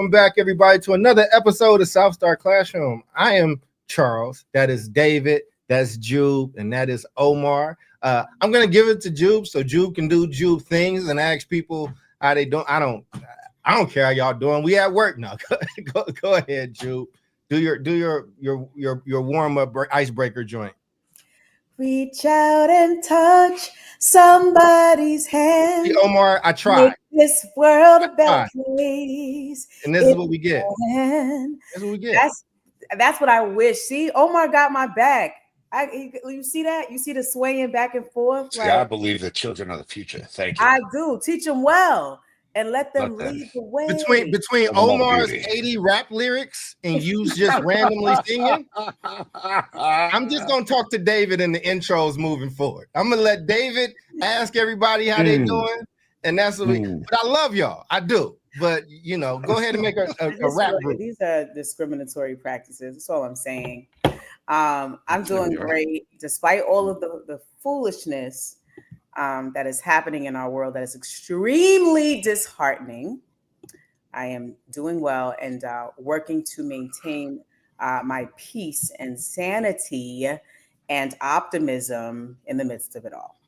Welcome back, everybody, to another episode of South Star Classroom. I am Charles. That is David. That's Jube, and that is Omar. I'm gonna give it to Jube so Jube can do Jube things and ask people how they doing. I don't care how y'all doing. We at work now. Go ahead, Jube. Do your warm up icebreaker joint. Reach out and touch somebody's hand. See, Omar, I tried. Make this world a better place. And this is what we get. That's what we get. That's what I wish. See, Omar got my back. You see that? You see the swaying back and forth? See, I believe the children are the future. Thank you. I do. Teach them well and let them lead the way. Between Omar's 80 rap lyrics and you just randomly singing, I'm just going to talk to David in the intros moving forward. I'm going to let David ask everybody how they doing. And that's what but I love y'all. I do. But, go ahead and make a rap group. These are discriminatory practices. That's all I'm saying. I'm doing great despite all of the foolishness that is happening in our world that is extremely disheartening. I am doing well and working to maintain my peace and sanity and optimism in the midst of it all.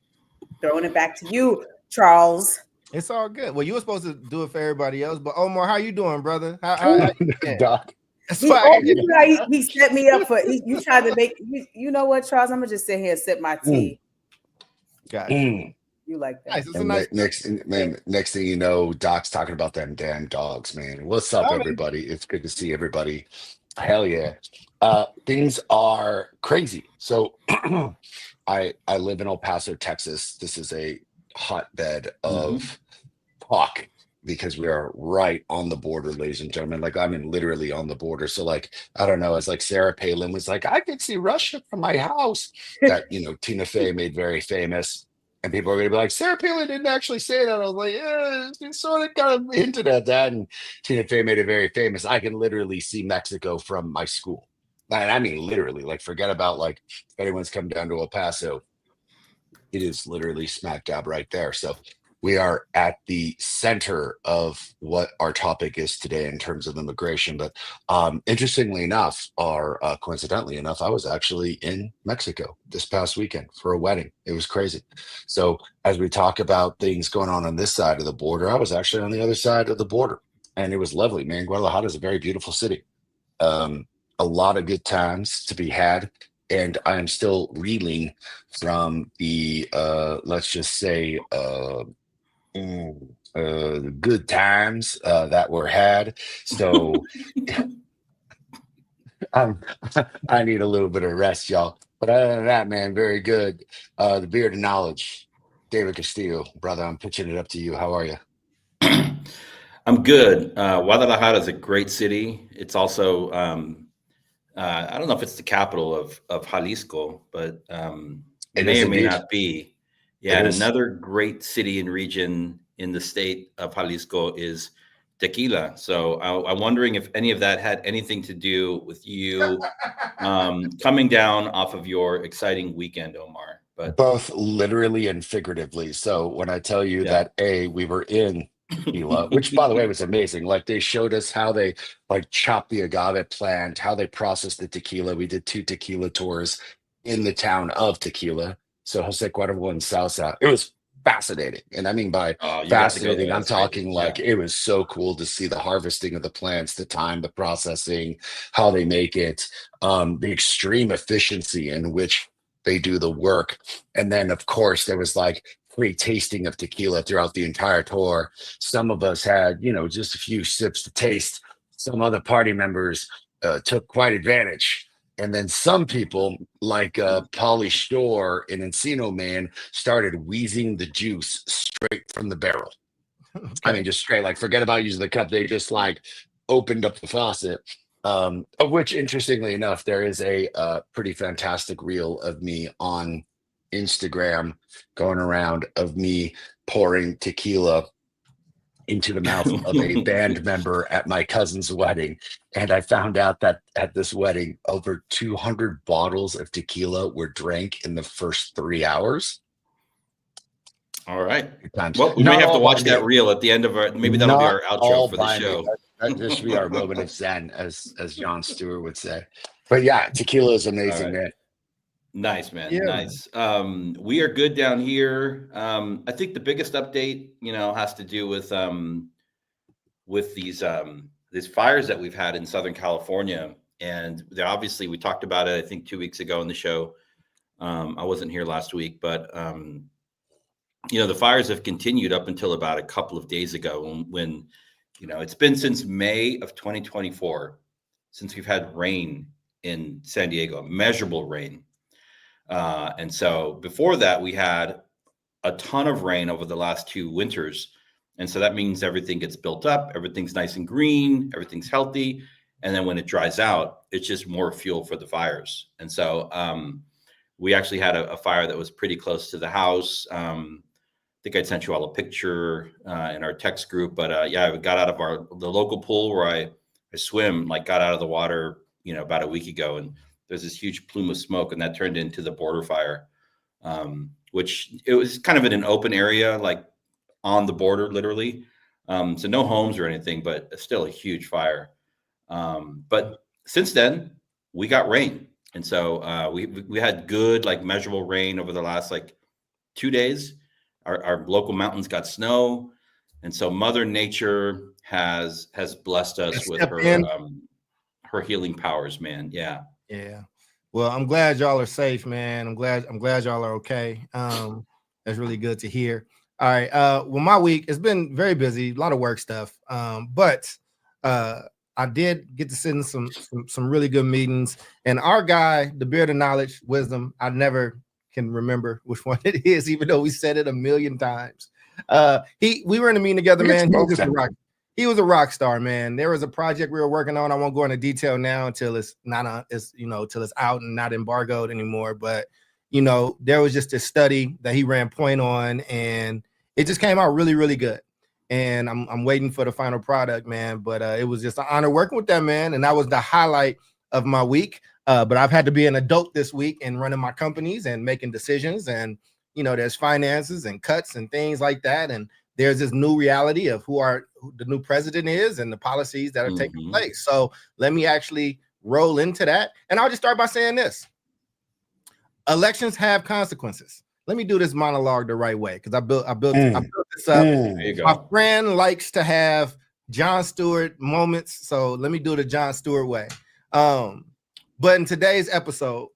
Throwing it back to you, Charles. It's all good. Well, you were supposed to do it for everybody else, but Omar, how you doing, brother? How Doc? He set me up for. You tried to make. You know what, Charles? I'm gonna just sit here and sip my tea. Got you. You like that? Nice. Next thing you know, Doc's talking about them damn dogs, man. What's up, everybody? It's good to see everybody. Hell yeah. Things are crazy. So I live in El Paso, Texas. This is a hotbed of talk because we are right on the border, ladies and gentlemen. Like, I mean, literally on the border. So, like, I don't know, it's like Sarah Palin was like, I could see Russia from my house. That, Tina Fey made very famous. And people are going to be like, Sarah Palin didn't actually say that. I was like, yeah, she sort of kind of hinted at that. And Tina Fey made it very famous. I can literally see Mexico from my school. And I mean, literally, like, forget about, like, if anyone's come down to El Paso, it is literally smack dab right there. So we are at the center of what our topic is today in terms of immigration. But interestingly enough, or coincidentally enough, I was actually in Mexico this past weekend for a wedding. It was crazy. So as we talk about things going on this side of the border, I was actually on the other side of the border. And it was lovely, man. Guadalajara is a very beautiful city. A lot of good times to be had. And I am still reeling from the, let's just say, good times that were had. So I need a little bit of rest, y'all. But other than that, man, very good. The Beard of Knowledge, David Castillo, brother, I'm pitching it up to you. How are you? I'm good. Guadalajara is a great city. It's also, I don't know if it's the capital of Jalisco, but it may or may not be. Yeah, and another great city and region in the state of Jalisco is Tequila. So I'm wondering if any of that had anything to do with you coming down off of your exciting weekend, Omar. But both literally and figuratively. So when I tell you that we were in Tequila, which by the way was amazing. Like, they showed us how they like chop the agave plant, how they process the tequila. We did 2 tequila tours in the town of Tequila. So Jose Cuervo and Salsa. It was fascinating. And I mean by fascinating, I'm talking like it was so cool to see the harvesting of the plants, the time, the processing, how they make it, the extreme efficiency in which they do the work. And then of course there was like free tasting of tequila throughout the entire tour. Some of us had, just a few sips to taste. Some other party members took quite advantage. And then some people, like Pauly Shore and Encino Man, started wheezing the juice straight from the barrel. Okay. I mean, just straight, like, forget about using the cup. They just, like, opened up the faucet. Of which, interestingly enough, there is a pretty fantastic reel of me on Instagram going around of me pouring tequila into the mouth of a band member at my cousin's wedding. And I found out that at this wedding, over 200 bottles of tequila were drank in the first 3 hours. All right. Good times. Well, we Not may have to all watch by that me. reel at the end of our. Maybe that'll be Not our all outro for the by me. show. That should be our moment of zen, as Jon Stewart would say. But yeah, tequila is amazing, right. man. Nice, man. Yeah, Nice. We are good down here. I think the biggest update, has to do with these fires that we've had in Southern California, and obviously we talked about it, I think 2 weeks ago in the show. I wasn't here last week, but the fires have continued up until about a couple of days ago when it's been since May of 2024 since we've had rain in San Diego, measurable rain. And so before that, we had a ton of rain over the last 2 winters. And so that means everything gets built up, everything's nice and green, everything's healthy. And then when it dries out, it's just more fuel for the fires. And so we actually had a fire that was pretty close to the house. I think I sent you all a picture in our text group, but I got out of the local pool where I swim, got out of the water, about a week ago. And there's this huge plume of smoke, and that turned into the border fire, which it was kind of in an open area, on the border, literally. So no homes or anything, but still a huge fire. But since then, we got rain. And so we had good, measurable rain over the last 2 days. Our local mountains got snow. And so Mother Nature has blessed us with her healing powers, man. Yeah. Yeah. Well, I'm glad y'all are safe, man. I'm glad y'all are okay. That's really good to hear. All right. Well, my week has been very busy, a lot of work stuff. But I did get to sit in some really good meetings. And our guy, the Beard of Knowledge, Wisdom, I never can remember which one it is, even though we said it a million times. We were in a meeting together, man. He was a rock star, man. There was a project we were working on. I won't go into detail now until it's not till it's out and not embargoed anymore. But there was just a study that he ran point on, and it just came out really, really good. And I'm waiting for the final product, man. But it was just an honor working with that man, and that was the highlight of my week. But I've had to be an adult this week and running my companies and making decisions, and there's finances and cuts and things like that, and there's this new reality of who the new president is and the policies that are taking place. So let me actually roll into that. And I'll just start by saying this. Elections have consequences. Let me do this monologue the right way, because I built this up. There you go. My friend likes to have Jon Stewart moments, so let me do it the Jon Stewart way. But in today's episode,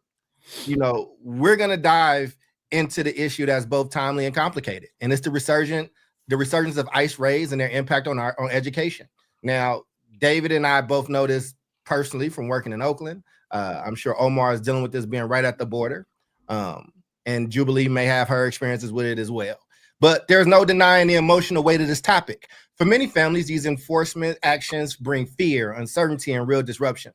we're going to dive into the issue that's both timely and complicated. And it's the resurgence of ICE raids and their impact on education. Now, David and I both know this personally from working in Oakland. I'm sure Omar is dealing with this being right at the border. And Jubilee may have her experiences with it as well. But there's no denying the emotional weight of this topic. For many families, these enforcement actions bring fear, uncertainty, and real disruption.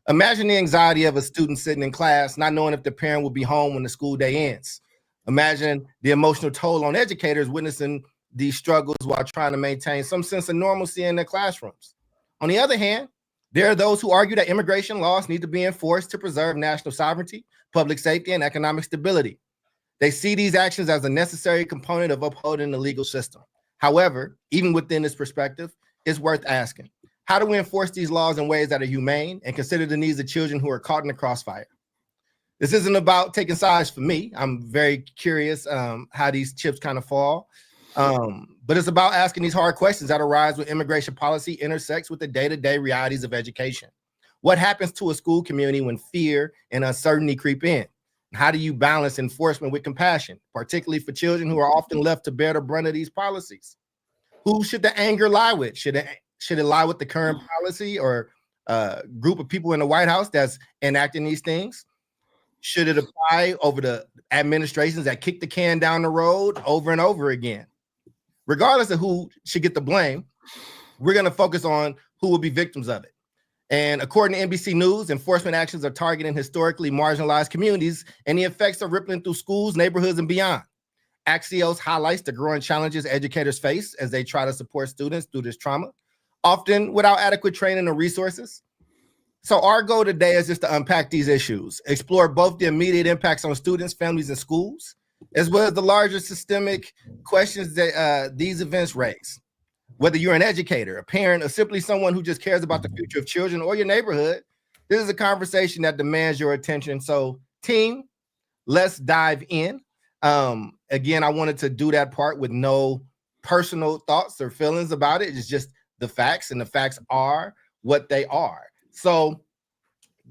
Imagine the anxiety of a student sitting in class, not knowing if the parent will be home when the school day ends. Imagine the emotional toll on educators witnessing these struggles while trying to maintain some sense of normalcy in their classrooms. On the other hand, there are those who argue that immigration laws need to be enforced to preserve national sovereignty, public safety, and economic stability. They see these actions as a necessary component of upholding the legal system. However, even within this perspective, it's worth asking, how do we enforce these laws in ways that are humane and consider the needs of children who are caught in the crossfire? This isn't about taking sides for me. I'm very curious how these chips kind of fall. But it's about asking these hard questions that arise when immigration policy intersects with the day-to-day realities of education. What happens to a school community when fear and uncertainty creep in? How do you balance enforcement with compassion, particularly for children who are often left to bear the brunt of these policies? Who should the anger lie with? Should it lie with the current policy or group of people in the White House that's enacting these things? Should it apply over the administrations that kick the can down the road over and over again? Regardless of who should get the blame, we're going to focus on who will be victims of it. And according to NBC News, enforcement actions are targeting historically marginalized communities, and the effects are rippling through schools, neighborhoods, and beyond. Axios highlights the growing challenges educators face as they try to support students through this trauma, often without adequate training or resources. So our goal today is just to unpack these issues, explore both the immediate impacts on students, families, and schools, as well as the larger systemic questions that these events raise. Whether you're an educator, a parent, or simply someone who just cares about the future of children or your neighborhood, this is a conversation that demands your attention. So, team, let's dive in. Again, I wanted to do that part with no personal thoughts or feelings about it. It's just the facts, and the facts are what they are. So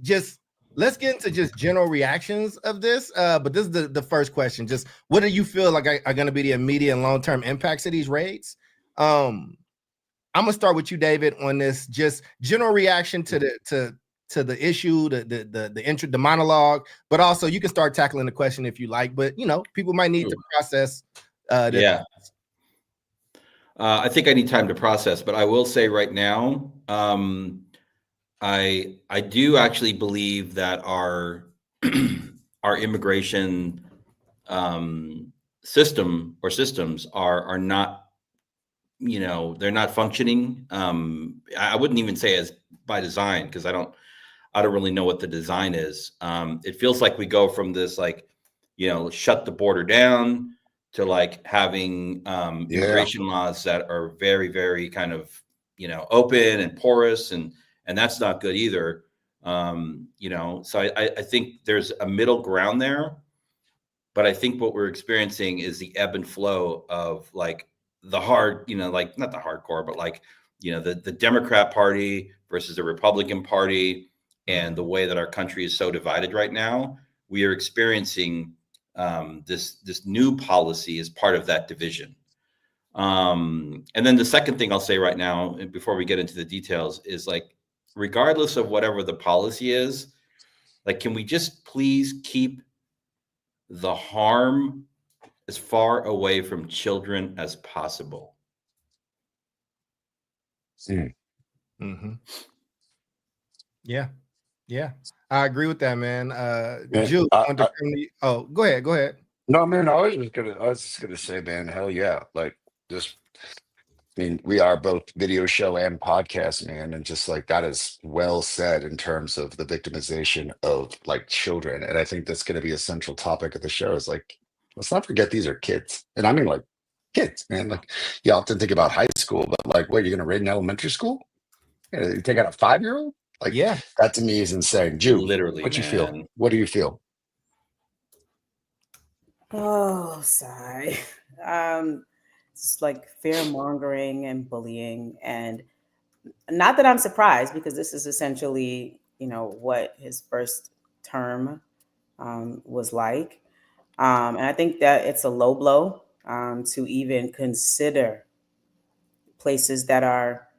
just let's get into just general reactions of this. But this is the first question. Just what do you feel like are going to be the immediate and long-term impacts of these raids? I'm gonna start with you, David, on this. Just general reaction to the issue, the monologue, but also you can start tackling the question if you like. But people might need to process. I think I need time to process, but I will say right now, I do actually believe that our immigration systems are not, they're not functioning. I wouldn't even say as by design, because I don't really know what the design is. It feels like we go from this shut the border down to like having immigration laws that are very, very kind of open and porous, and that's not good either. So I think there's a middle ground there, but I think what we're experiencing is the ebb and flow of like the hard, like not the hardcore, but like the Democrat Party versus the Republican Party, and the way that our country is so divided right now. We are experiencing this new policy as part of that division. And then the second thing I'll say right now, before we get into the details, is like, regardless of whatever the policy is, like, can we just please keep the harm as far away from children as possible? Mm-hmm. Yeah, I agree with that, man. Jude, go ahead. No, man, I was just gonna say, man, hell yeah. Like, just, I mean, we are both video show and podcast, man, and just like that is well said in terms of the victimization of like children. And I think that's gonna be a central topic of the show, is like, let's not forget these are kids. And I mean like kids, man. Like, you often think about high school, but like, what, you're gonna raid an elementary school? You take out a 5-year-old? Like, yeah, that to me is insane. Jude, literally, what you feel? What do you feel? Oh, sigh. It's like fear mongering and bullying, and not that I'm surprised, because this is essentially, what his first term was like. And I think that it's a low blow to even consider places that are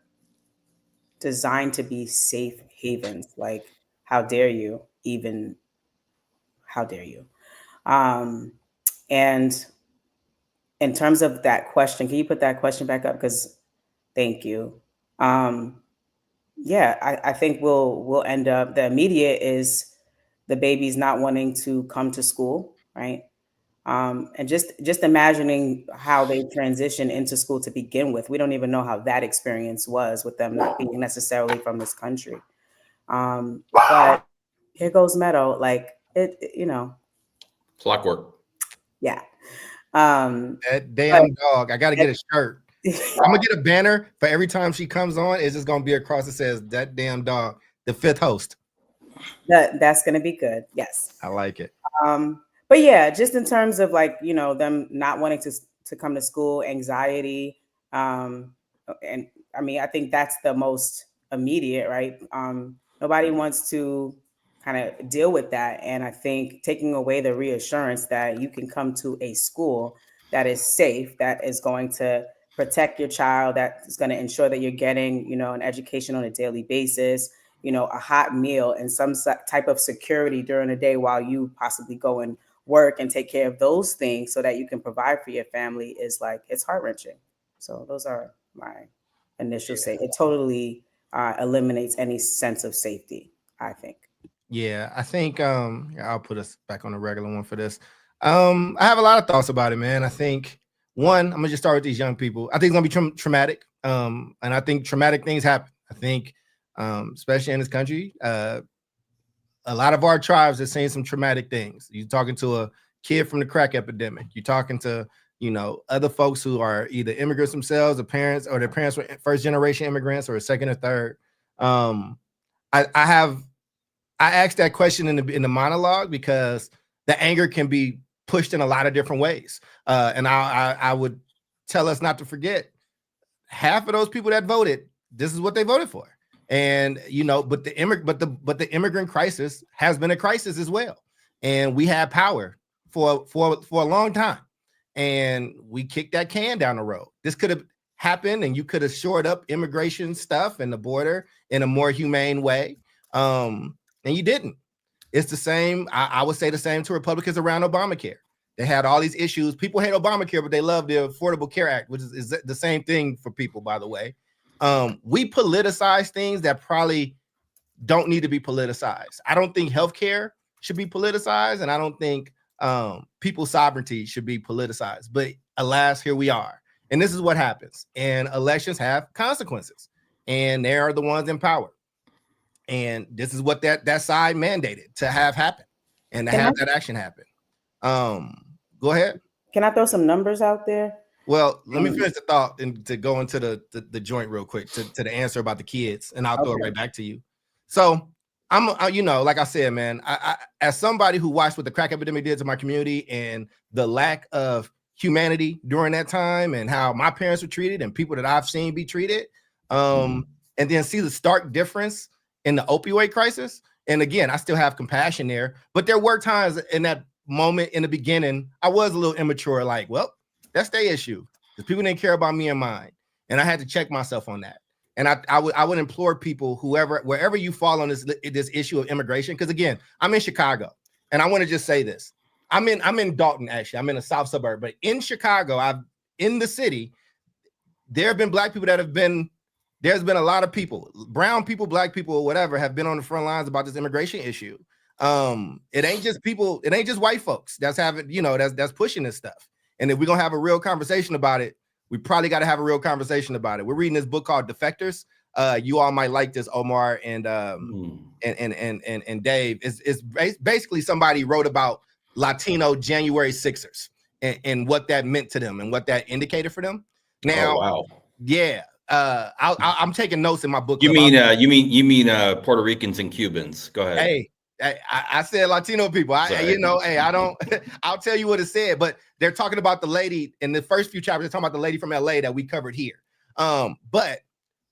designed to be safe havens. Like, how dare you? How dare you? And in terms of that question, can you put that question back up? Because thank you. I think we'll end up, the immediate is the babies not wanting to come to school, right? And just imagining how they transition into school to begin with. We don't even know how that experience was with them not being necessarily from this country. But here goes Meadow, like clockwork. Yeah. That damn dog. I got to get a shirt. I'm gonna get a banner for every time she comes on. It's just gonna be across that says "that damn dog," the fifth host. That's gonna be good. Yes, I like it. But yeah, just in terms of like them not wanting to come to school, anxiety, and I mean I think that's the most immediate, right? Nobody wants to kind of deal with that, and I think taking away the reassurance that you can come to a school that is safe, that is going to protect your child, that is going to ensure that you're getting an education on a daily basis, a hot meal, and some type of security during the day while you possibly go and work and take care of those things so that you can provide for your family, is like, it's heart-wrenching. So those are my initial say. It totally eliminates any sense of safety, I think. Yeah, I think I'll put us back on the regular one for this. I have a lot of thoughts about it, man. I think one, I'm gonna just start with these young people. I think it's gonna be traumatic, and I think traumatic things happen. I think, especially in this country, a lot of our tribes have seen some traumatic things. You're talking to a kid from the crack epidemic. You're talking to, you know, other folks who are either immigrants themselves, or parents, or their parents were first generation immigrants, or second or third. I asked that question in the monologue because the anger can be pushed in a lot of different ways. And I would tell us not to forget, half of those people that voted, this is what they voted for. And, you know, but the immigrant crisis has been a crisis as well. And we had power for a long time. And we kicked that can down the road. This could have happened, and you could have shored up immigration stuff and the border in a more humane way. And you didn't. It's the same. I would say the same to Republicans around Obamacare. They had all these issues. People hate Obamacare, but they love the Affordable Care Act, which is the same thing for people, by the way. We politicize things that probably don't need to be politicized. I don't think healthcare should be politicized, and I don't think people's sovereignty should be politicized. But alas, here we are. And this is what happens. And elections have consequences, and they are the ones in power. And this is what that side mandated to have happen, and to have that action happen. Go ahead. Can I throw some numbers out there? Well, let me finish the thought and to go into the joint real quick to the answer about the kids, and I'll throw it right back to you. So you know, like I said, man, I as somebody who watched what the crack epidemic did to my community and the lack of humanity during that time, and how my parents were treated and people that I've seen be treated, and then see the stark difference in the opioid crisis. And again, I still have compassion there, but there were times in that moment in the beginning, I was a little immature, like, well, that's their issue, because people didn't care about me and mine. And I had to check myself on that. And I would implore people, wherever you fall on this issue of immigration, because again, I'm in Chicago, and I want to just say this. I'm in Dalton, actually. I'm in a south suburb, but in Chicago, in the city, there have been Black people there's been a lot of people, brown people, Black people, or whatever, have been on the front lines about this immigration issue. It ain't just people, it ain't just white folks that's having, you know, that's pushing this stuff. And if we're gonna have a real conversation about it, we probably got to have a real conversation about it. We're reading this book called Defectors. You all might like this, Omar and Dave. It's basically somebody wrote about Latino January 6ers and what that meant to them and what that indicated for them. Now, wow. Yeah. I'm taking notes in my book. You mean Puerto Ricans and Cubans? Go ahead. Hey, I said Latino people. I'll tell you what it said, but they're talking about the lady in the first few chapters. They're talking about the lady from LA that we covered here. But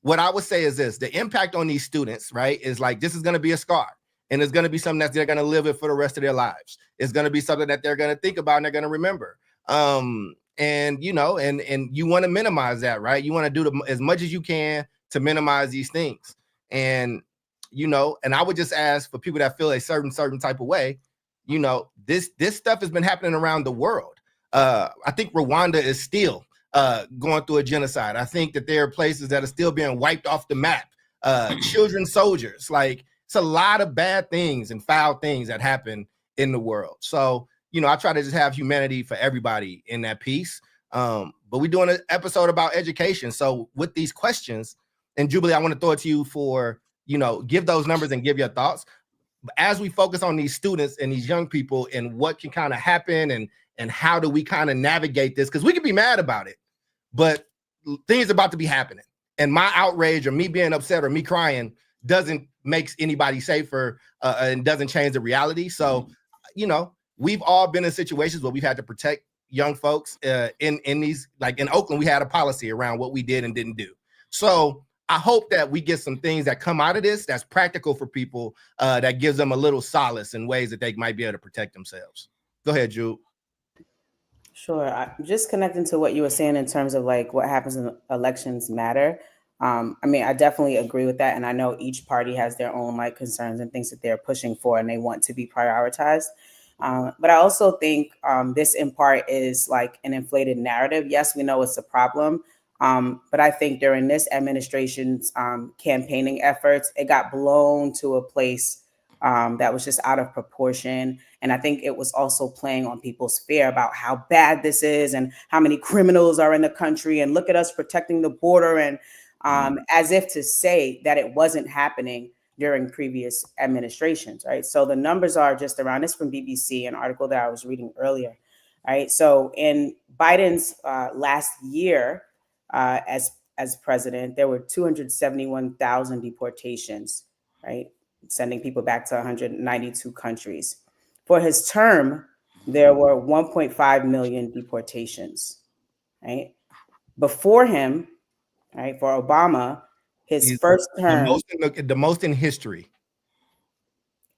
what I would say is this: the impact on these students, right, is like, this is going to be a scar, and it's going to be something that they're going to live with for the rest of their lives. It's going to be something that they're going to think about and they're going to remember. And you know, and you want to minimize that, right? You want to do as much as you can to minimize these things. And you know, and I would just ask for people that feel a certain type of way, you know, this stuff has been happening around the world. I think Rwanda is still going through a genocide. I think that there are places that are still being wiped off the map. Children soldiers, like, it's a lot of bad things and foul things that happen in the world. So, you know, I try to just have humanity for everybody in that piece. But we're doing an episode about education. So with these questions, and Jubilee, I want to throw it to you for, you know, give those numbers and give your thoughts. As we focus on these students and these young people and what can kind of happen and how do we kind of navigate this? Because we can be mad about it, but things about to be happening. And my outrage or me being upset or me crying doesn't make anybody safer and doesn't change the reality. So, you know, we've all been in situations where we've had to protect young folks in these, like in Oakland, we had a policy around what we did and didn't do. So I hope that we get some things that come out of this that's practical for people, that gives them a little solace in ways that they might be able to protect themselves. Go ahead, Jude. Sure. I'm just connecting to what you were saying in terms of like what happens in elections matter. I mean, I definitely agree with that. And I know each party has their own like concerns and things that they're pushing for and they want to be prioritized. But I also think this in part is like an inflated narrative. Yes, we know it's a problem. But I think during this administration's campaigning efforts, it got blown to a place that was just out of proportion. And I think it was also playing on people's fear about how bad this is and how many criminals are in the country. And look at us protecting the border. And as if to say that it wasn't happening, during previous administrations, right? So the numbers are just around, this from BBC, an article that I was reading earlier, right? So in Biden's last year as president, there were 271,000 deportations, right? Sending people back to 192 countries. For his term, there were 1.5 million deportations, right? Before him, right, for Obama, his first term. The most in history.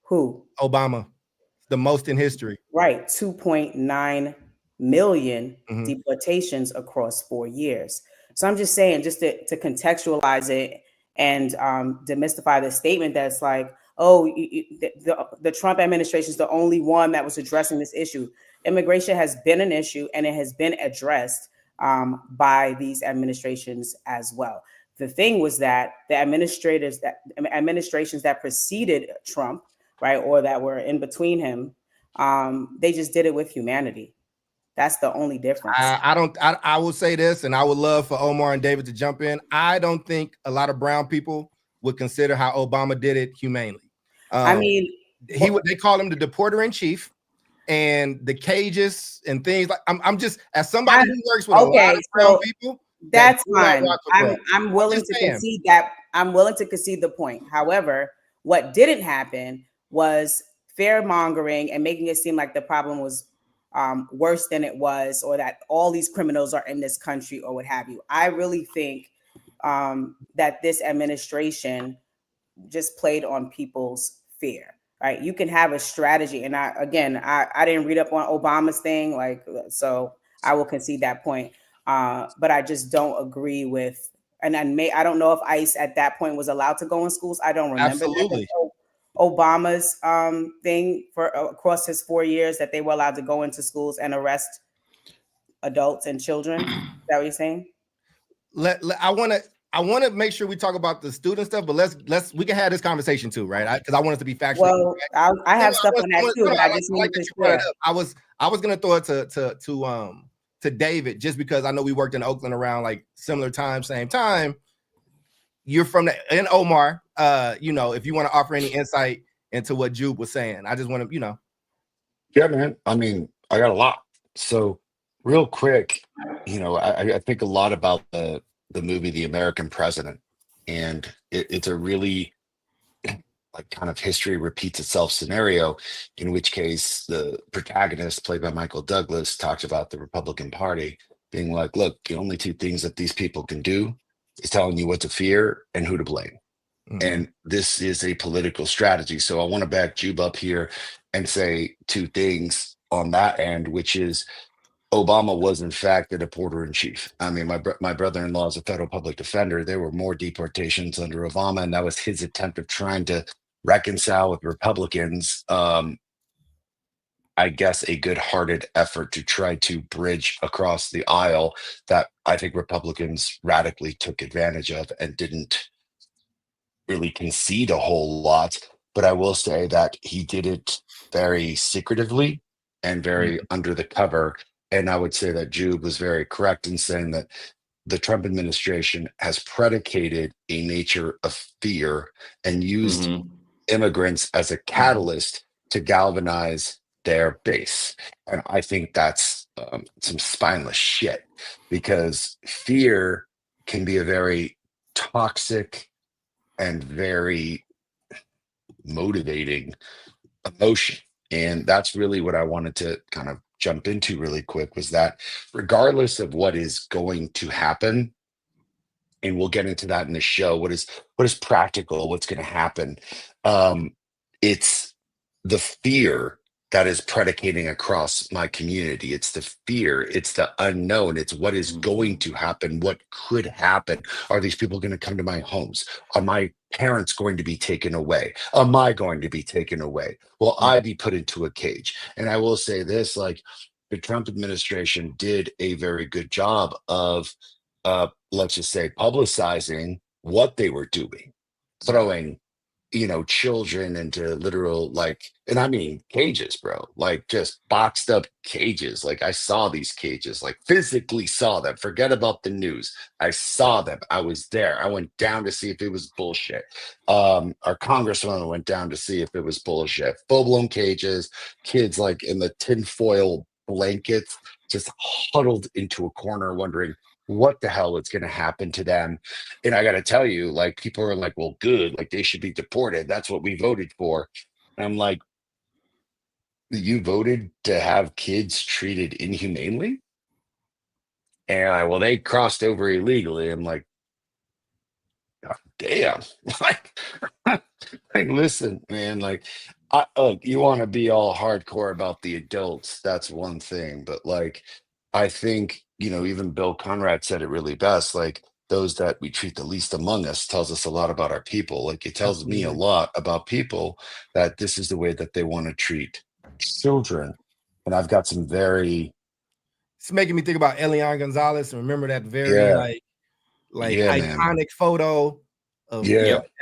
Who? Obama. The most in history. Right. 2.9 million deportations across 4 years. So I'm just saying, just to contextualize it and demystify the statement that's like, oh, the Trump administration is the only one that was addressing this issue. Immigration has been an issue, and it has been addressed by these administrations as well. The thing was that the administrations that preceded Trump, right, or that were in between him, they just did it with humanity. That's the only difference. I will say this, and I would love for Omar and David to jump in. I don't think a lot of brown people would consider how Obama did it humanely. I mean, they call him the deporter in chief, and the cages and things like. I'm just, as somebody who works with a lot of brown people. That's fine. I'm willing to concede that. I'm willing to concede the point. However, what didn't happen was fear mongering and making it seem like the problem was worse than it was, or that all these criminals are in this country, or what have you. I really think that this administration just played on people's fear. Right? You can have a strategy, and I didn't read up on Obama's thing, like, so I will concede that point. But I just don't agree with, and I don't know if ICE at that point was allowed to go in schools. I don't remember. Absolutely. Obama's thing for across his 4 years, that they were allowed to go into schools and arrest adults and children. Is that what you're saying? I want to make sure we talk about the student stuff, but we can have this conversation too, right? Because I want us to be factual. Well, I have stuff on that too, but I just need to share. I was gonna throw it to David, just because I know we worked in Oakland around like similar time, same time. You're from and Omar, if you want to offer any insight into what Jube was saying, I just want to, Yeah, man. I mean, I got a lot. So real quick, I think a lot about the movie The American President, and it's a really like kind of history repeats itself scenario, in which case the protagonist, played by Michael Douglas, talks about the Republican Party being like, look, the only two things that these people can do is telling you what to fear and who to blame. And this is a political strategy. So I want to back Jube up here and say two things on that end, which is Obama was in fact the deporter in chief. I mean, my brother-in-law is a federal public defender. There were more deportations under Obama, and that was his attempt of trying to reconcile with Republicans. I guess a good-hearted effort to try to bridge across the aisle that I think Republicans radically took advantage of and didn't really concede a whole lot. But I will say that he did it very secretively and very under the cover. And I would say that Jube was very correct in saying that the Trump administration has predicated a nature of fear and used immigrants as a catalyst to galvanize their base. And I think that's some spineless shit, because fear can be a very toxic and very motivating emotion. And that's really what I wanted to kind of jump into really quick, was that regardless of what is going to happen, and we'll get into that in the show, what is practical, what's going to happen, it's the fear that is predicating across my community. It's the fear, it's the unknown, it's what is going to happen, what could happen. Are these people going to come to my homes? Are my parents going to be taken away? Am I going to be taken away? Will I be put into a cage? And I will say this, like, the Trump administration did a very good job of, let's just say, publicizing what they were doing, throwing children into literal, like, and I mean cages, bro, like just boxed up cages. Like I saw these cages, like physically saw them. Forget about the news. I saw them. I was there. I went down to see if it was bullshit. Our congressman went down to see if it was bullshit. Full-blown cages, kids like in the tinfoil blankets, just huddled into a corner wondering what the hell is going to happen to them. And I got to tell you, like, people are like, well, good, like they should be deported. That's what we voted for. And I'm like, you voted to have kids treated inhumanely? And well, they crossed over illegally. I'm like, God damn. like, like, listen, man, like, look, you want to be all hardcore about the adults. That's one thing. But like, I think, even Bill Conrad said it really best. Like, those that we treat the least among us tells us a lot about our people. Like, it tells me a lot about people that this is the way that they want to treat children. And I've got some very. It's making me think about Elian Gonzalez and remember that very iconic man. photo of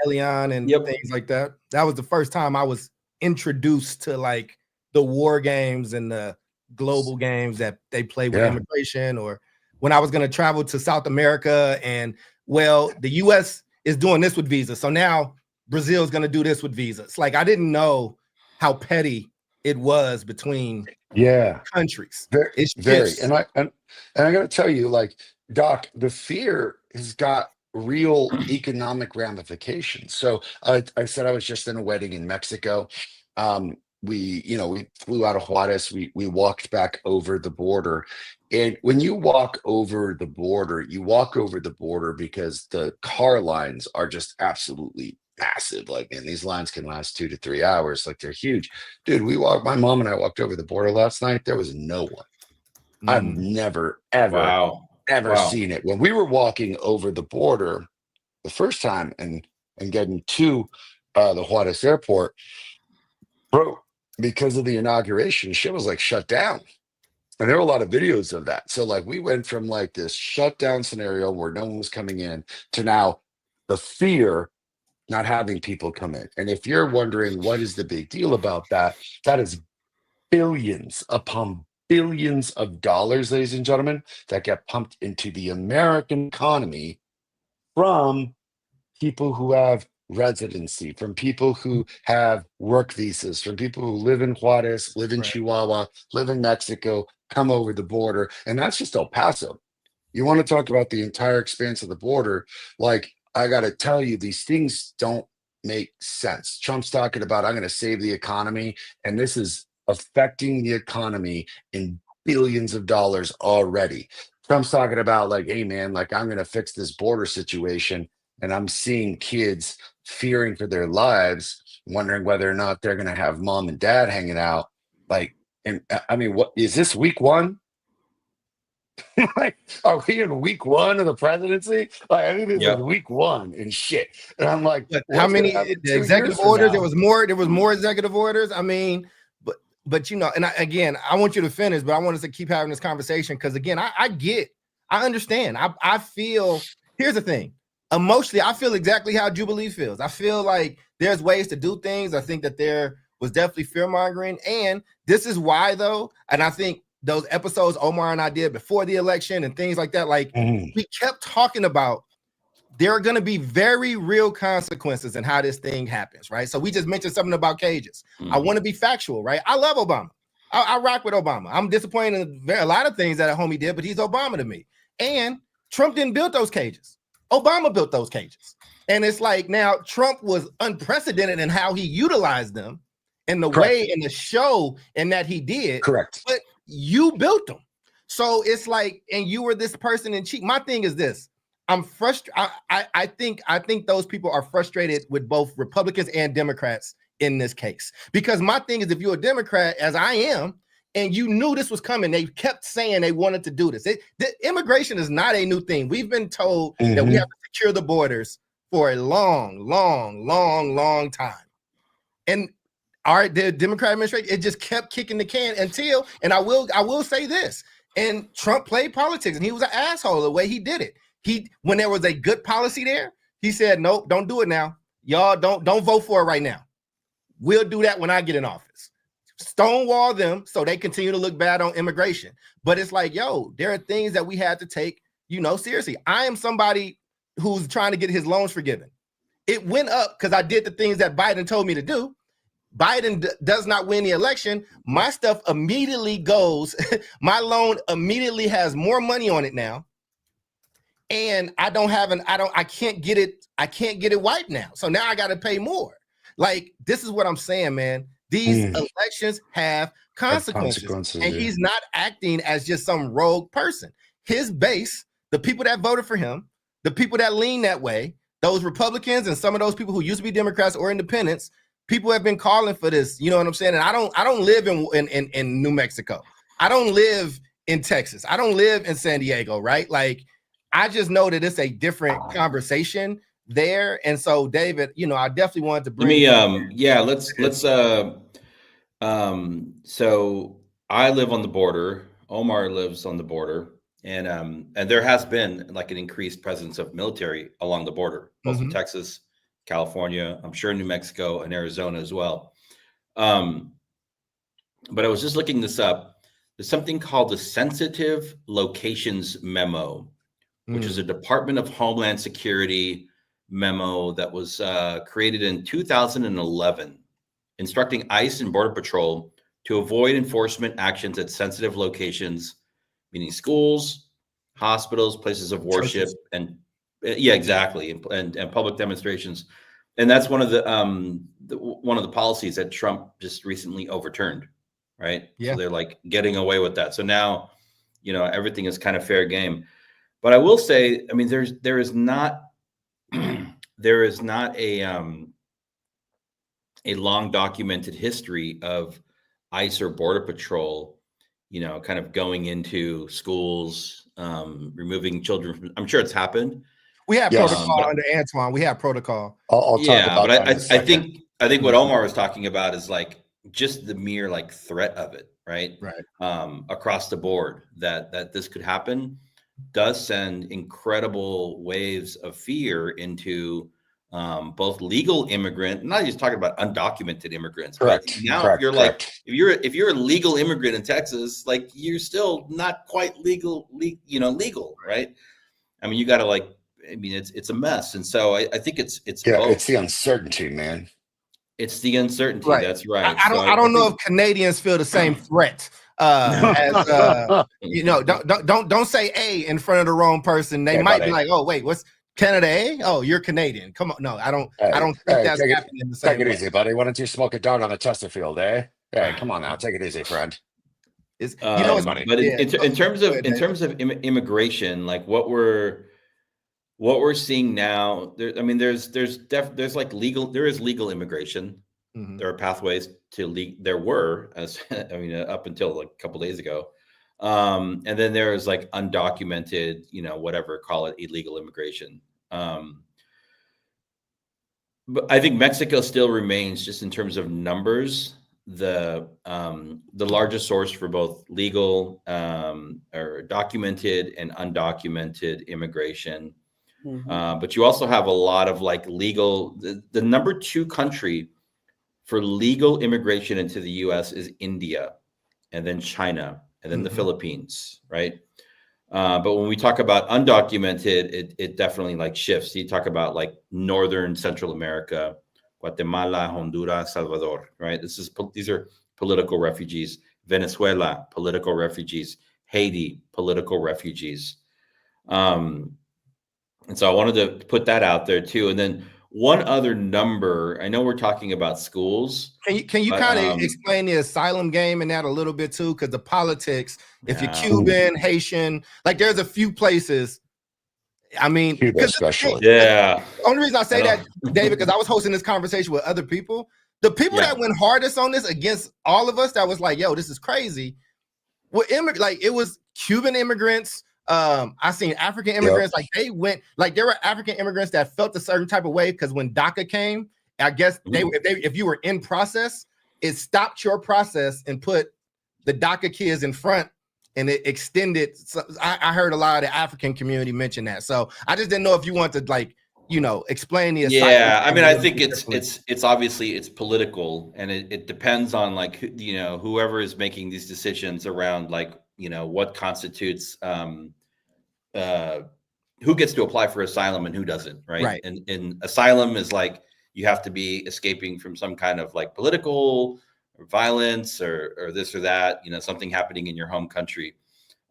Elian and things like that. That was the first time I was introduced to like the war games and the global games that they play with immigration, or when I was going to travel to South America and the US is doing this with visas. So now Brazil is going to do this with visas. Like, I didn't know how petty it was between countries. Very. And I got to tell you, like, Doc, the fear has got real economic ramifications. So I said I was just in a wedding in Mexico. We flew out of Juarez. We walked back over the border. And when you walk over the border, because the car lines are just absolutely massive. Like, man, these lines can last 2 to 3 hours. Like, they're huge. Dude, my mom and I walked over the border last night. There was no one. I've never, ever seen it. When we were walking over the border the first time and getting to the Juarez airport, bro, because of the inauguration, shit was like shut down. And there were a lot of videos of that. So like, we went from like this shutdown scenario where no one was coming in to now the fear not having people come in. And if you're wondering what is the big deal about that, that is billions upon billions of dollars, ladies and gentlemen, that get pumped into the American economy from people who have residency, from people who have work visas, from people who live in Juarez, live in Chihuahua, live in Mexico, come over the border. And that's just El Paso. You want to talk about the entire expanse of the border? Like, I got to tell you, these things don't make sense. Trump's talking about, I'm going to save the economy. And this is affecting the economy in billions of dollars already. Trump's talking about like, hey man, like, I'm going to fix this border situation. And I'm seeing kids fearing for their lives, wondering whether or not they're going to have mom and dad hanging out. Like, and I mean, what is this, week one? Like, are we in week one of the presidency? Like, I think this is week one and shit. And I'm like, how many executive orders? There was more executive orders. I mean, but and I want you to finish, but I want us to keep having this conversation because again, I understand. I feel. Here's the thing. Emotionally, I feel exactly how Jubilee feels. I feel like there's ways to do things. I think that there was definitely fear mongering, and this is why though. And I think those episodes Omar and I did before the election and things like that, like we kept talking about there are going to be very real consequences in how this thing happens, right? So we just mentioned something about cages. I want to be factual, right? I love Obama. I rock with Obama. I'm disappointed in a lot of things that a homie did, but he's Obama to me. And Trump didn't build those cages. Obama built those cages. And it's like now Trump was unprecedented in how he utilized them and the way and the show and that he did. Correct. But you built them. So it's like, and you were this person in chief. My thing is this. I'm frustrated. I think those people are frustrated with both Republicans and Democrats in this case. Because my thing is, if you're a Democrat, as I am, and you knew this was coming, they kept saying they wanted to do this. The immigration is not a new thing. We've been told that we have to secure the borders for a long time. And the Democrat administration, it just kept kicking the can until, and I will say this, and Trump played politics and he was an asshole the way he did it. When there was a good policy there, he said, nope, don't do it now. y'all don't vote for it right now. We'll do that when I get in office. Stonewall them so they continue to look bad on immigration. But it's like, yo, there are things that we had to take, seriously. I am somebody who's trying to get his loans forgiven. It went up because I did the things that Biden told me to do. Biden does not win the election. My stuff immediately goes. My loan immediately has more money on it now. And I can't get it wiped now. So now I got to pay more. Like, this is what I'm saying, man. These elections have consequences. And he's not acting as just some rogue person. His base, the people that voted for him, the people that lean that way, those Republicans and some of those people who used to be Democrats or independents, people have been calling for this. You know what I'm saying? And I don't live in New Mexico. I don't live in Texas. I don't live in San Diego, right? Like, I just know that it's a different conversation there. And so, David, I definitely wanted to bring. So I live on the border. Omar lives on the border, and there has been like an increased presence of military along the border, both in Texas, California, I'm sure New Mexico and Arizona as well. But I was just looking this up. There's something called the Sensitive Locations Memo, which is a Department of Homeland Security memo that was created in 2011, instructing ICE and Border Patrol to avoid enforcement actions at sensitive locations, meaning schools, hospitals, places of worship, and exactly, and public demonstrations. And that's one of the policies that Trump just recently overturned, right? Yeah. So they're like getting away with that. So now, everything is kind of fair game. But I will say, I mean, there is not a long documented history of ICE or Border Patrol, kind of going into schools, removing children from. I'm sure it's happened. We have protocol under Antoine. We have protocol. I'll talk about but that. I think what Omar was talking about is like just the mere like threat of it, right? Right. Across the board that this could happen does send incredible waves of fear into both legal immigrant, not just talking about undocumented immigrants. Correct. But now Correct. you're like, if you're a legal immigrant in Texas, like you're still not quite legal, right? I mean, you got to it's a mess. And so I think it's both. It's the uncertainty, man. It's the uncertainty. Right. That's right. I don't know if Canadians feel the same threat. Don't say A in front of the wrong person. They might be like, oh wait, what's Canada A? Oh, you're Canadian. Come on. No, I don't think that's happening in the same way. Take it easy, buddy. Why don't you smoke a dart on a Chesterfield, eh? Hey, come on now, take it easy, friend. In terms of immigration, like what we're seeing now, there is legal immigration. Mm-hmm. There are pathways to there were up until like a couple days ago, and then there is like undocumented, whatever, call it illegal immigration. But I think Mexico still remains, just in terms of numbers, the largest source for both legal or documented and undocumented immigration. Mm-hmm. But you also have a lot of like legal. The number 2 country for legal immigration into the U.S. is India, and then China, and then the Philippines, right? But when we talk about undocumented, it definitely like shifts. You talk about like Northern Central America, Guatemala, Honduras, Salvador, right? These are political refugees. Venezuela, political refugees. Haiti, political refugees. And so I wanted to put that out there too. And then one other number, I know we're talking about schools. Can you kind of explain the asylum game in that a little bit too? Because the politics, if you're Cuban, Haitian, like there's a few places. I mean, Cuba especially. The only reason I say that, David, because I was hosting this conversation with other people. The people that went hardest on this against all of us, that was like, yo, this is crazy. Well, it was Cuban immigrants. I seen African immigrants, like they went, like there were African immigrants that felt a certain type of way because when DACA came, I guess if you were in process, it stopped your process and put the DACA kids in front, and it extended. So I heard a lot of the African community mention that. So I just didn't know if you want to like explain the Yeah, I mean, I think differently. it's obviously it's political, and it depends on like whoever is making these decisions around like what constitutes who gets to apply for asylum and who doesn't, right? Right. And asylum is like you have to be escaping from some kind of like political or violence or this or that, something happening in your home country.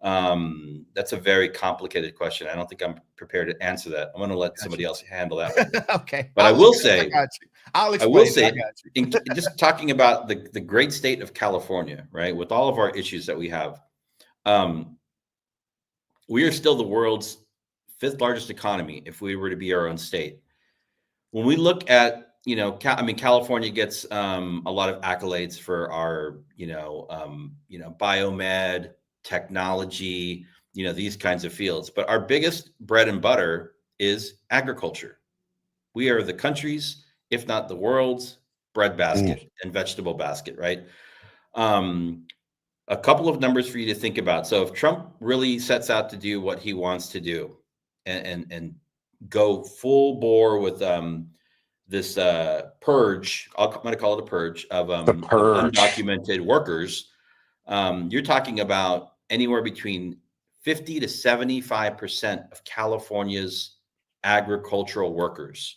That's a very complicated question. I don't think I'm prepared to answer that. I'm going to let somebody else handle that one. Okay. But I will say, I got you. I'll explain. I will say, I got you. just talking about the great state of California, right? With all of our issues that we have, we are still the world's 5th largest economy if we were to be our own state. When we look at, California gets a lot of accolades for our, biomed, technology, these kinds of fields. But our biggest bread and butter is agriculture. We are the country's, if not the world's, bread basket and vegetable basket, right? A couple of numbers for you to think about. So if Trump really sets out to do what he wants to do and go full bore with this purge, I'm going to call it a purge of undocumented workers, you're talking about anywhere between 50 to 75% of California's agricultural workers.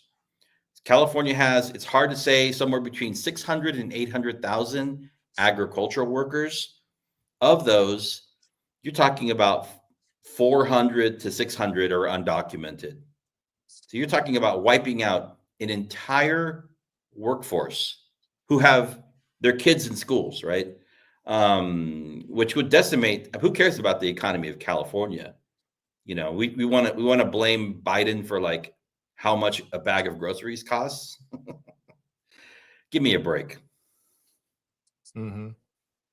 California has, it's hard to say, somewhere between 600 and 800,000 agricultural workers. Of those, you're talking about 400 to 600 are undocumented. So you're talking about wiping out an entire workforce who have their kids in schools, right? Which would decimate. Who cares about the economy of California? We want to blame Biden for like how much a bag of groceries costs. Give me a break. Mm-hmm.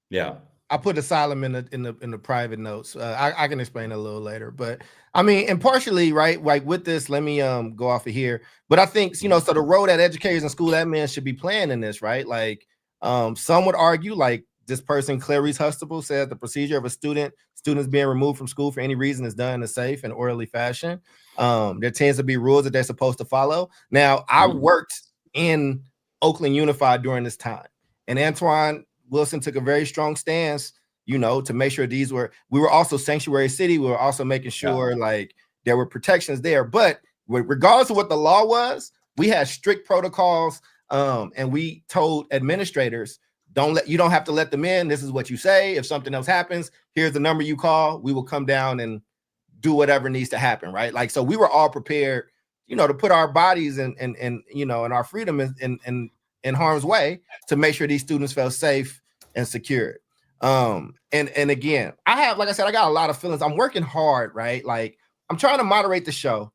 Yeah. I put asylum in the private notes. I can explain a little later, but I mean, and partially, right? Like with this, let me go off of here. But I think so the role that educators and school admins should be playing in this, right? Like some would argue, like this person, Clarice Hustable, said the procedure of students being removed from school for any reason is done in a safe and orderly fashion. There tends to be rules that they're supposed to follow. Now, I worked in Oakland Unified during this time, and Antoine Wilson took a very strong stance, to make sure we were also sanctuary city. We were also making sure like there were protections there. But regardless of what the law was, we had strict protocols. And we told administrators, you don't have to let them in. This is what you say. If something else happens, here's the number you call. We will come down and do whatever needs to happen. Right. Like, so we were all prepared, to put our bodies and our freedom in harm's way to make sure these students felt safe and secured. And again, like I said, I got a lot of feelings. I'm working hard, right? Like I'm trying to moderate the show.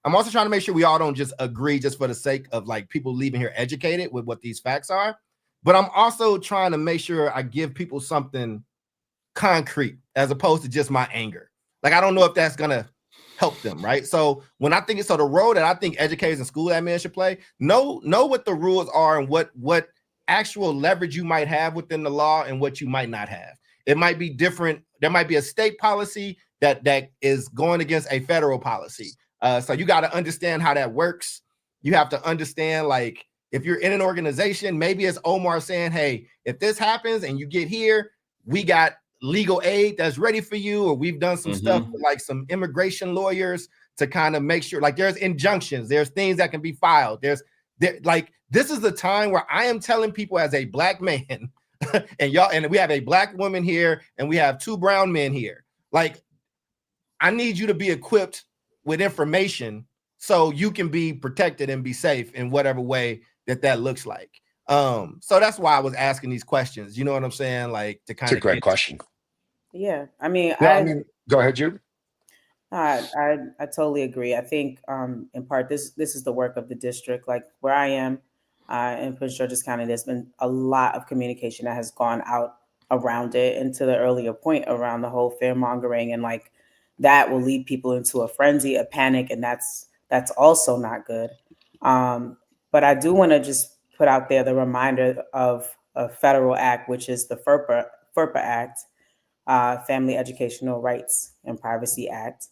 I'm also trying to make sure we all don't just agree just for the sake of like people leaving here educated with what these facts are. But I'm also trying to make sure I give people something concrete as opposed to just my anger. Like, I don't know if that's going to help them, right? So when I think the role that I think educators and school admin should play, know what the rules are and what actual leverage you might have within the law and what you might not have. It might be different. There might be a state policy that is going against a federal policy. So you got to understand how that works. You have to understand, like, if you're in an organization, maybe it's Omar saying, hey, if this happens and you get here, we got legal aid that's ready for you, or we've done some stuff with like some immigration lawyers to kind of make sure, like, there's injunctions, there's things that can be filed. Like, this is the time where I am telling people as a Black man and we have a Black woman here and we have 2 brown men here. Like, I need you to be equipped with information so you can be protected and be safe in whatever way that looks like. So that's why I was asking these questions. You know what I'm saying? Like, to kind of. It's a great question. Yeah, I mean, go ahead, Jude. I totally agree. I think in part this is the work of the district. Like where I am in Prince George's County, there's been a lot of communication that has gone out around it. And to the earlier point around the whole fear mongering, and like that will lead people into a frenzy, a panic, and that's also not good. But I do want to just put out there the reminder of a federal act, which is the FERPA Act, Family Educational Rights and Privacy Act.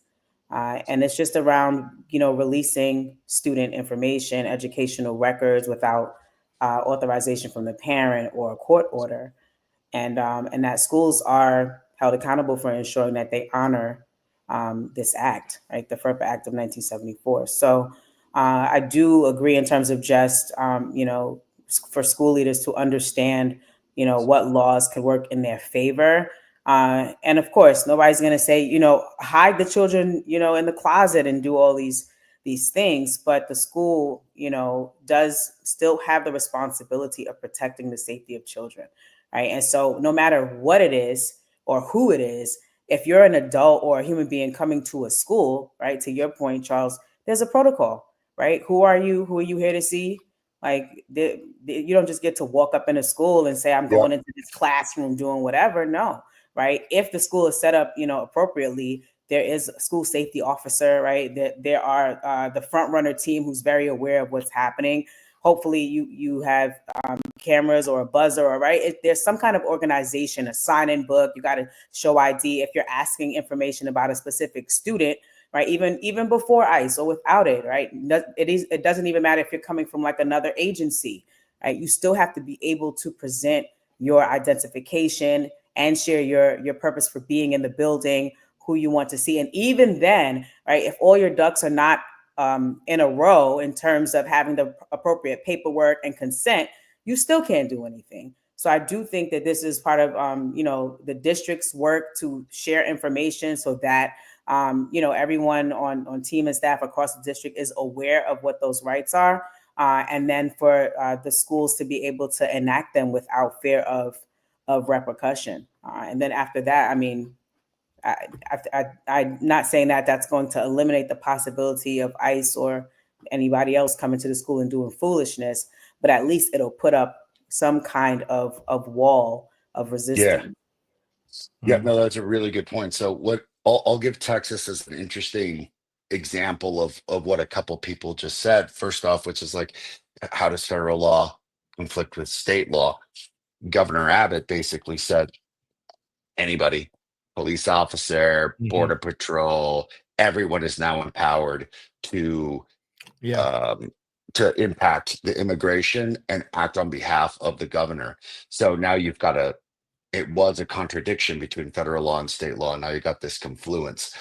And it's just around, releasing student information, educational records without authorization from the parent or a court order, and that schools are held accountable for ensuring that they honor this act, right? The FERPA Act of 1974. So I do agree in terms of just, for school leaders to understand, what laws could work in their favor. And of course, nobody's going to say, hide the children, in the closet and do all these things. But the school, does still have the responsibility of protecting the safety of children. Right. And so no matter what it is or who it is, if you're an adult or a human being coming to a school, right, to your point, Charles, there's a protocol, right? Who are you? Who are you here to see? Like, you don't just get to walk up in a school and say, I'm going into this classroom doing whatever. No, right? If the school is set up, appropriately, there is a school safety officer, right? There are the front runner team who's very aware of what's happening. Hopefully you have cameras or a buzzer, or right. There's some kind of organization, a sign-in book. You got to show ID if you're asking information about a specific student, right? Even before ICE or without it, right? It doesn't even matter if you're coming from like another agency, right? You still have to be able to present your identification and share your purpose for being in the building, who you want to see. And even then, right, if all your ducks are not in a row in terms of having the appropriate paperwork and consent, you still can't do anything. So I do think that this is part of, the district's work to share information so that, everyone on team and staff across the district is aware of what those rights are. And then for the schools to be able to enact them without fear of repercussion. And then after that, I mean, I'm not saying that that's going to eliminate the possibility of ICE or anybody else coming to the school and doing foolishness, but at least it'll put up some kind of wall of resistance. Yeah, no, that's a really good point. So what I'll give Texas as an interesting example of what a couple people just said. First off, which is like, how does federal law conflict with state law? Governor Abbott basically said anybody, police officer, border patrol, everyone is now empowered to impact the immigration and act on behalf of the governor. So now you've got it was a contradiction between federal law and state law. And now you got this confluence.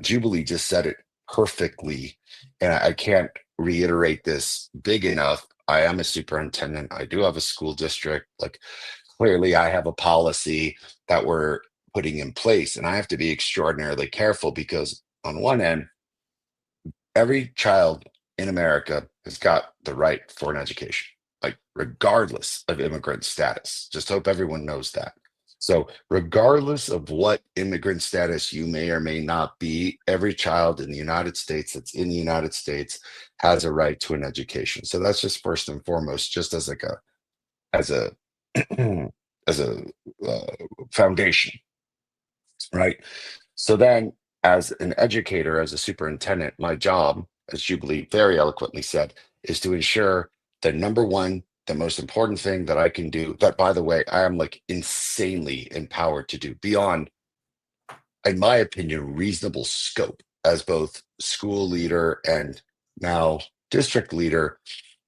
Jubilee just said it perfectly. And I can't reiterate this big enough. I am a superintendent. I do have a school district. Like, clearly I have a policy that we're putting in place, and I have to be extraordinarily careful because on one end, every child in America has got the right for an education, like regardless of immigrant status. Just hope everyone knows that. So regardless of what immigrant status you may or may not be, every child in the United States that's in the United States has a right to an education. So that's just first and foremost, just as like as a foundation, right? So then as an educator, as a superintendent, my job, as Jubilee very eloquently said, is to ensure that number one, the most important thing that I can do, that by the way, I am like insanely empowered to do beyond, in my opinion, reasonable scope as both school leader and now district leader,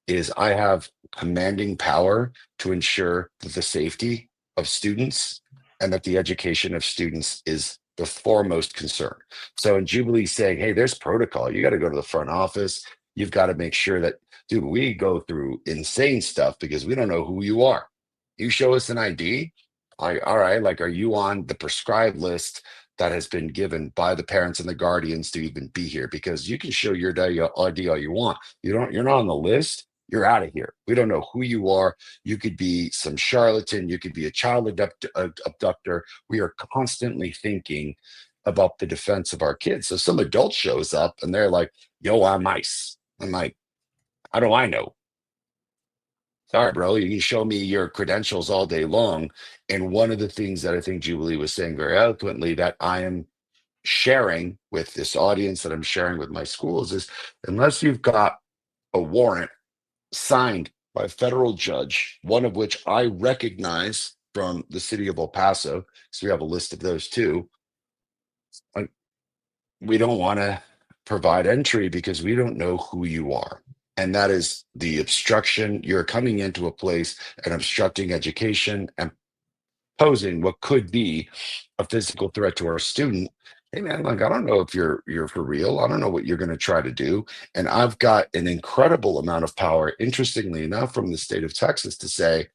is I have commanding power to ensure that the safety of students and that the education of students is the foremost concern. So in Jubilee saying, hey, there's protocol, you got to go to the front office. You've got to make sure that, dude, we go through insane stuff because we don't know who you are. You show us an ID. All right, like, are you on the prescribed list that has been given by the parents and the guardians to even be here? Because you can show your ID all you want. You're not on the list. You're out of here. We don't know who you are. You could be some charlatan. You could be a child abductor. We are constantly thinking about the defense of our kids. So some adult shows up and they're like, yo, I'm ICE. I'm like, how do I know? Sorry, bro, you can show me your credentials all day long. And one of the things that I think Jubilee was saying very eloquently that I am sharing with this audience, that I'm sharing with my schools, is unless you've got a warrant signed by a federal judge, one of which I recognize from the city of El Paso, so we have a list of those too. we don't want to provide entry because we don't know who you are. And that is the obstruction. You're coming into a place and obstructing education and posing what could be a physical threat to our student. Hey man, like I don't know if you're for real. I don't know what you're going to try to do. And I've got an incredible amount of power, interestingly enough, from the state of Texas to say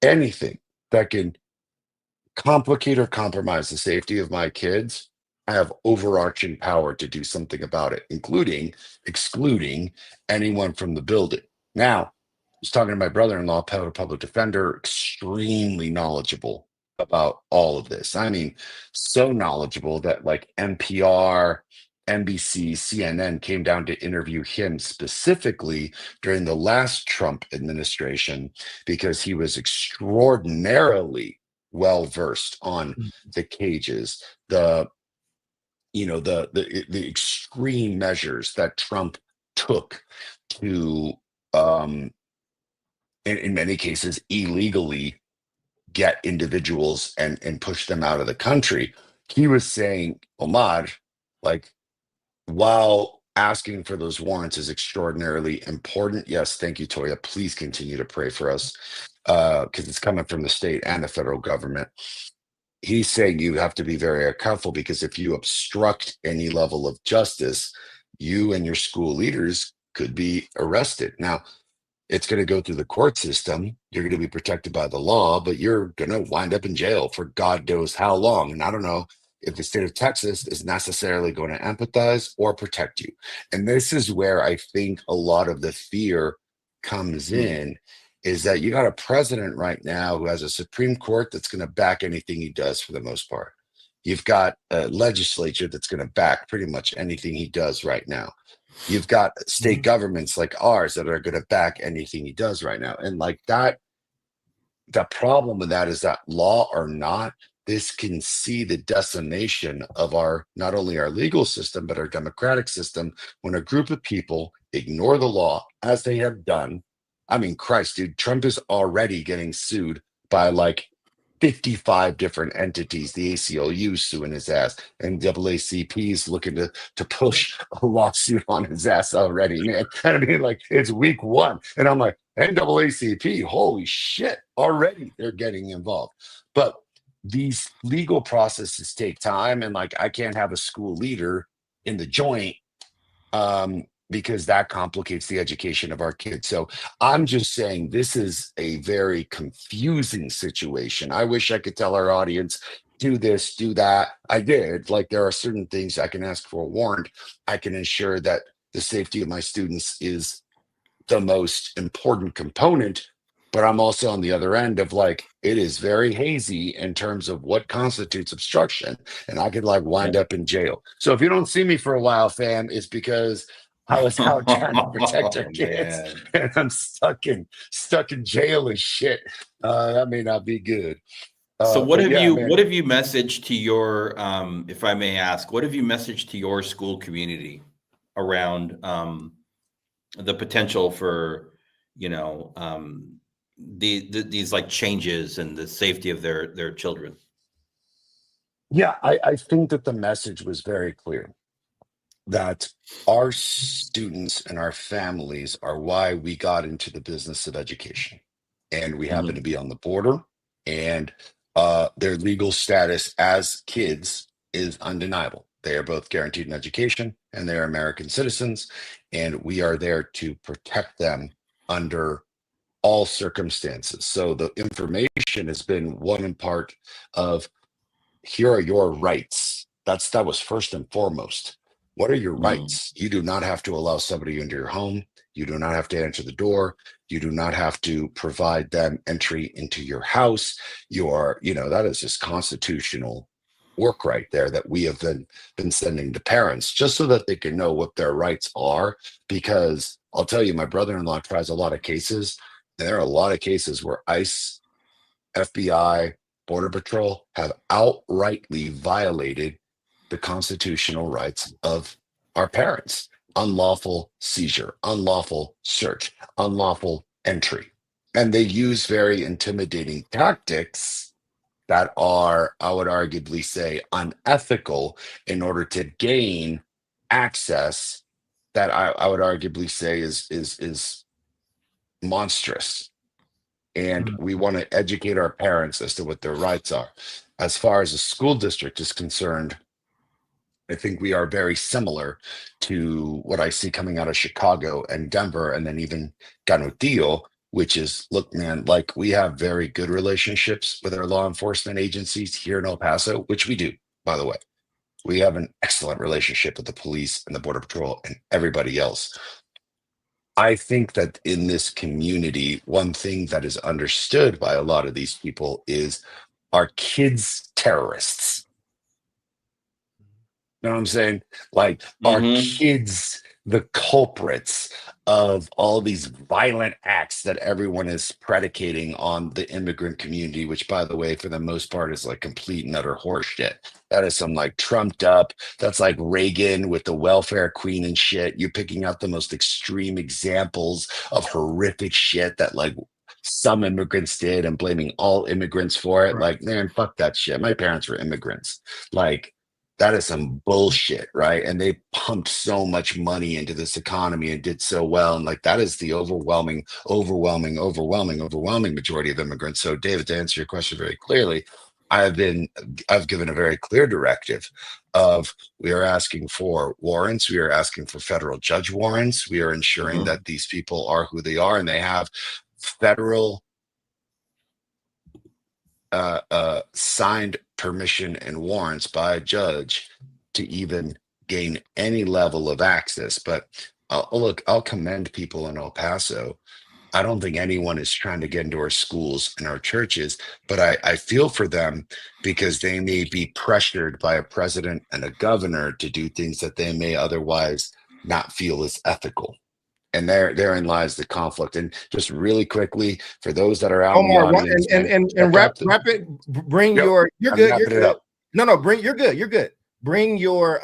anything that can complicate or compromise the safety of my kids. I have overarching power to do something about it, including excluding anyone from the building. Now, I was talking to my brother-in-law, public defender, extremely knowledgeable about all of this. I mean, so knowledgeable that like NPR, NBC, CNN came down to interview him specifically during the last Trump administration because he was extraordinarily well versed on the cages, the the extreme measures that Trump took to in many cases illegally get individuals and push them out of the country. He was saying, Omar, like while asking for those warrants is extraordinarily important. Yes, thank you, Toya. Please continue to pray for us because it's coming from the state and the federal government. He's saying you have to be very careful because if you obstruct any level of justice, you and your school leaders could be arrested. Now, it's going to go through the court system. You're going to be protected by the law, but you're going to wind up in jail for God knows how long. And I don't know if the state of Texas is necessarily going to empathize or protect you. And this is where I think a lot of the fear comes in, is that you got a president right now who has a Supreme Court that's going to back anything he does for the most part. You've got a legislature that's going to back pretty much anything he does right now. You've got state governments like ours that are going to back anything he does right now. And like that, the problem with that is that law or not, this can see the decimation of our, not only our legal system, but our democratic system when a group of people ignore the law as they have done. I mean, Christ, dude, Trump is already getting sued by like 55 different entities. The ACLU suing his ass, and NAACP is looking to push a lawsuit on his ass already, man. And I mean, like, it's week one. And I'm like, NAACP, holy shit, already they're getting involved. But these legal processes take time. And like, I can't have a school leader in the joint because that complicates the education of our kids. So I'm just saying this is a very confusing situation. I wish I could tell our audience, do this, do that. I did. Like there are certain things I can ask for a warrant. I can ensure that the safety of my students is the most important component. But I'm also on the other end of like, it is very hazy in terms of what constitutes obstruction. And I could like wind up in jail. So if you don't see me for a while, fam, it's because I was out trying to protect our kids, and I'm stuck in jail and shit. That may not be good. So what have you messaged to your, if I may ask, what have you messaged to your school community around the potential for, these like changes and the safety of their children? Yeah, I think that the message was very clear. That our students and our families are why we got into the business of education. And we happen to be on the border, and their legal status as kids is undeniable. They are both guaranteed an education and they're American citizens. And we are there to protect them under all circumstances. So the information has been one in part of here are your rights. That was first and foremost. What are your rights? You do not have to allow somebody into your home. You do not have to answer the door. You do not have to provide them entry into your house. That is just constitutional work right there that we have been sending to parents just so that they can know what their rights are. Because I'll tell you, my brother-in-law tries a lot of cases, and there are a lot of cases where ICE, FBI, Border Patrol have outrightly violated the constitutional rights of our parents. Unlawful seizure, unlawful search, unlawful entry. And they use very intimidating tactics that are, I would arguably say, unethical in order to gain access that I would arguably say is monstrous. And we want to educate our parents as to what their rights are. As far as the school district is concerned, I think we are very similar to what I see coming out of Chicago and Denver, and then even Canutillo, which is, look, man, like we have very good relationships with our law enforcement agencies here in El Paso, which we do, by the way. We have an excellent relationship with the police and the Border Patrol and everybody else. I think that in this community, one thing that is understood by a lot of these people is, are kids terrorists? You know what I'm saying? Like, are kids the culprits of all these violent acts that everyone is predicating on the immigrant community, which, by the way, for the most part is like complete and utter horseshit. That is some like trumped up, that's like Reagan with the welfare queen and shit. You're picking out the most extreme examples of horrific shit that like some immigrants did and blaming all immigrants for it. Right. Like, man, fuck that shit. My parents were immigrants. Like, that is some bullshit, right? And they pumped so much money into this economy and did so well. And like, that is the overwhelming majority of immigrants. So David, to answer your question very clearly, I've given a very clear directive of, we are asking for warrants. We are asking for federal judge warrants. We are ensuring that these people are who they are and they have federal signed permission and warrants by a judge to even gain any level of access. But I'll commend people in El Paso. I don't think anyone is trying to get into our schools and our churches, but I feel for them because they may be pressured by a president and a governor to do things that they may otherwise not feel is ethical. And therein lies the conflict. And just really quickly, for those that are out in the audience, and wrap it. Bring your. You're good. You're good. No. Bring. You're good. You're good. Bring your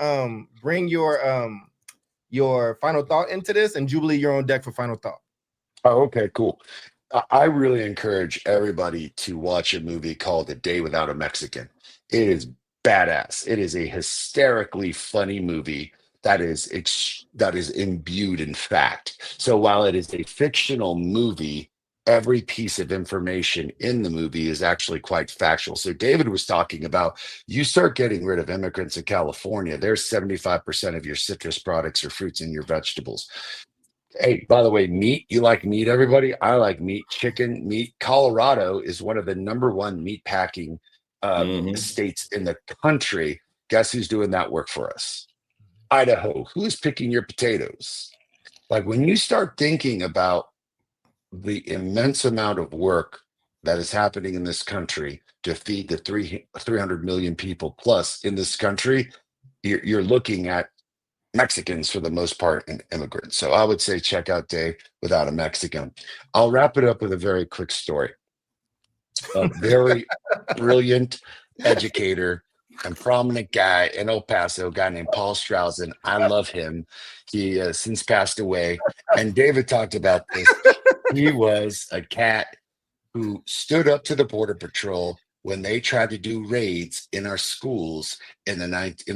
final thought into this, and Jubilee, you're on deck for final thought. Oh, okay, cool. I really encourage everybody to watch a movie called A Day Without a Mexican. It is badass. It is a hysterically funny movie that is imbued in fact. So while it is a fictional movie, every piece of information in the movie is actually quite factual. So David was talking about, you start getting rid of immigrants in California, there's 75% of your citrus products or fruits and your vegetables. Hey, by the way, meat, you like meat, everybody? I like meat, chicken, meat. Colorado is one of the #1 meat packing states in the country. Guess who's doing that work for us? Idaho. Who's picking your potatoes? Like, when you start thinking about the immense amount of work that is happening in this country to feed the 300 million people plus in this country, you're looking at Mexicans for the most part and immigrants. So I would say check out Day Without a Mexican. I'll wrap it up with a very quick story. A very brilliant educator and prominent guy in El Paso, a guy named Paul Strausen. I love him. He has since passed away. And David talked about this. He was a cat who stood up to the Border Patrol when they tried to do raids in our schools in the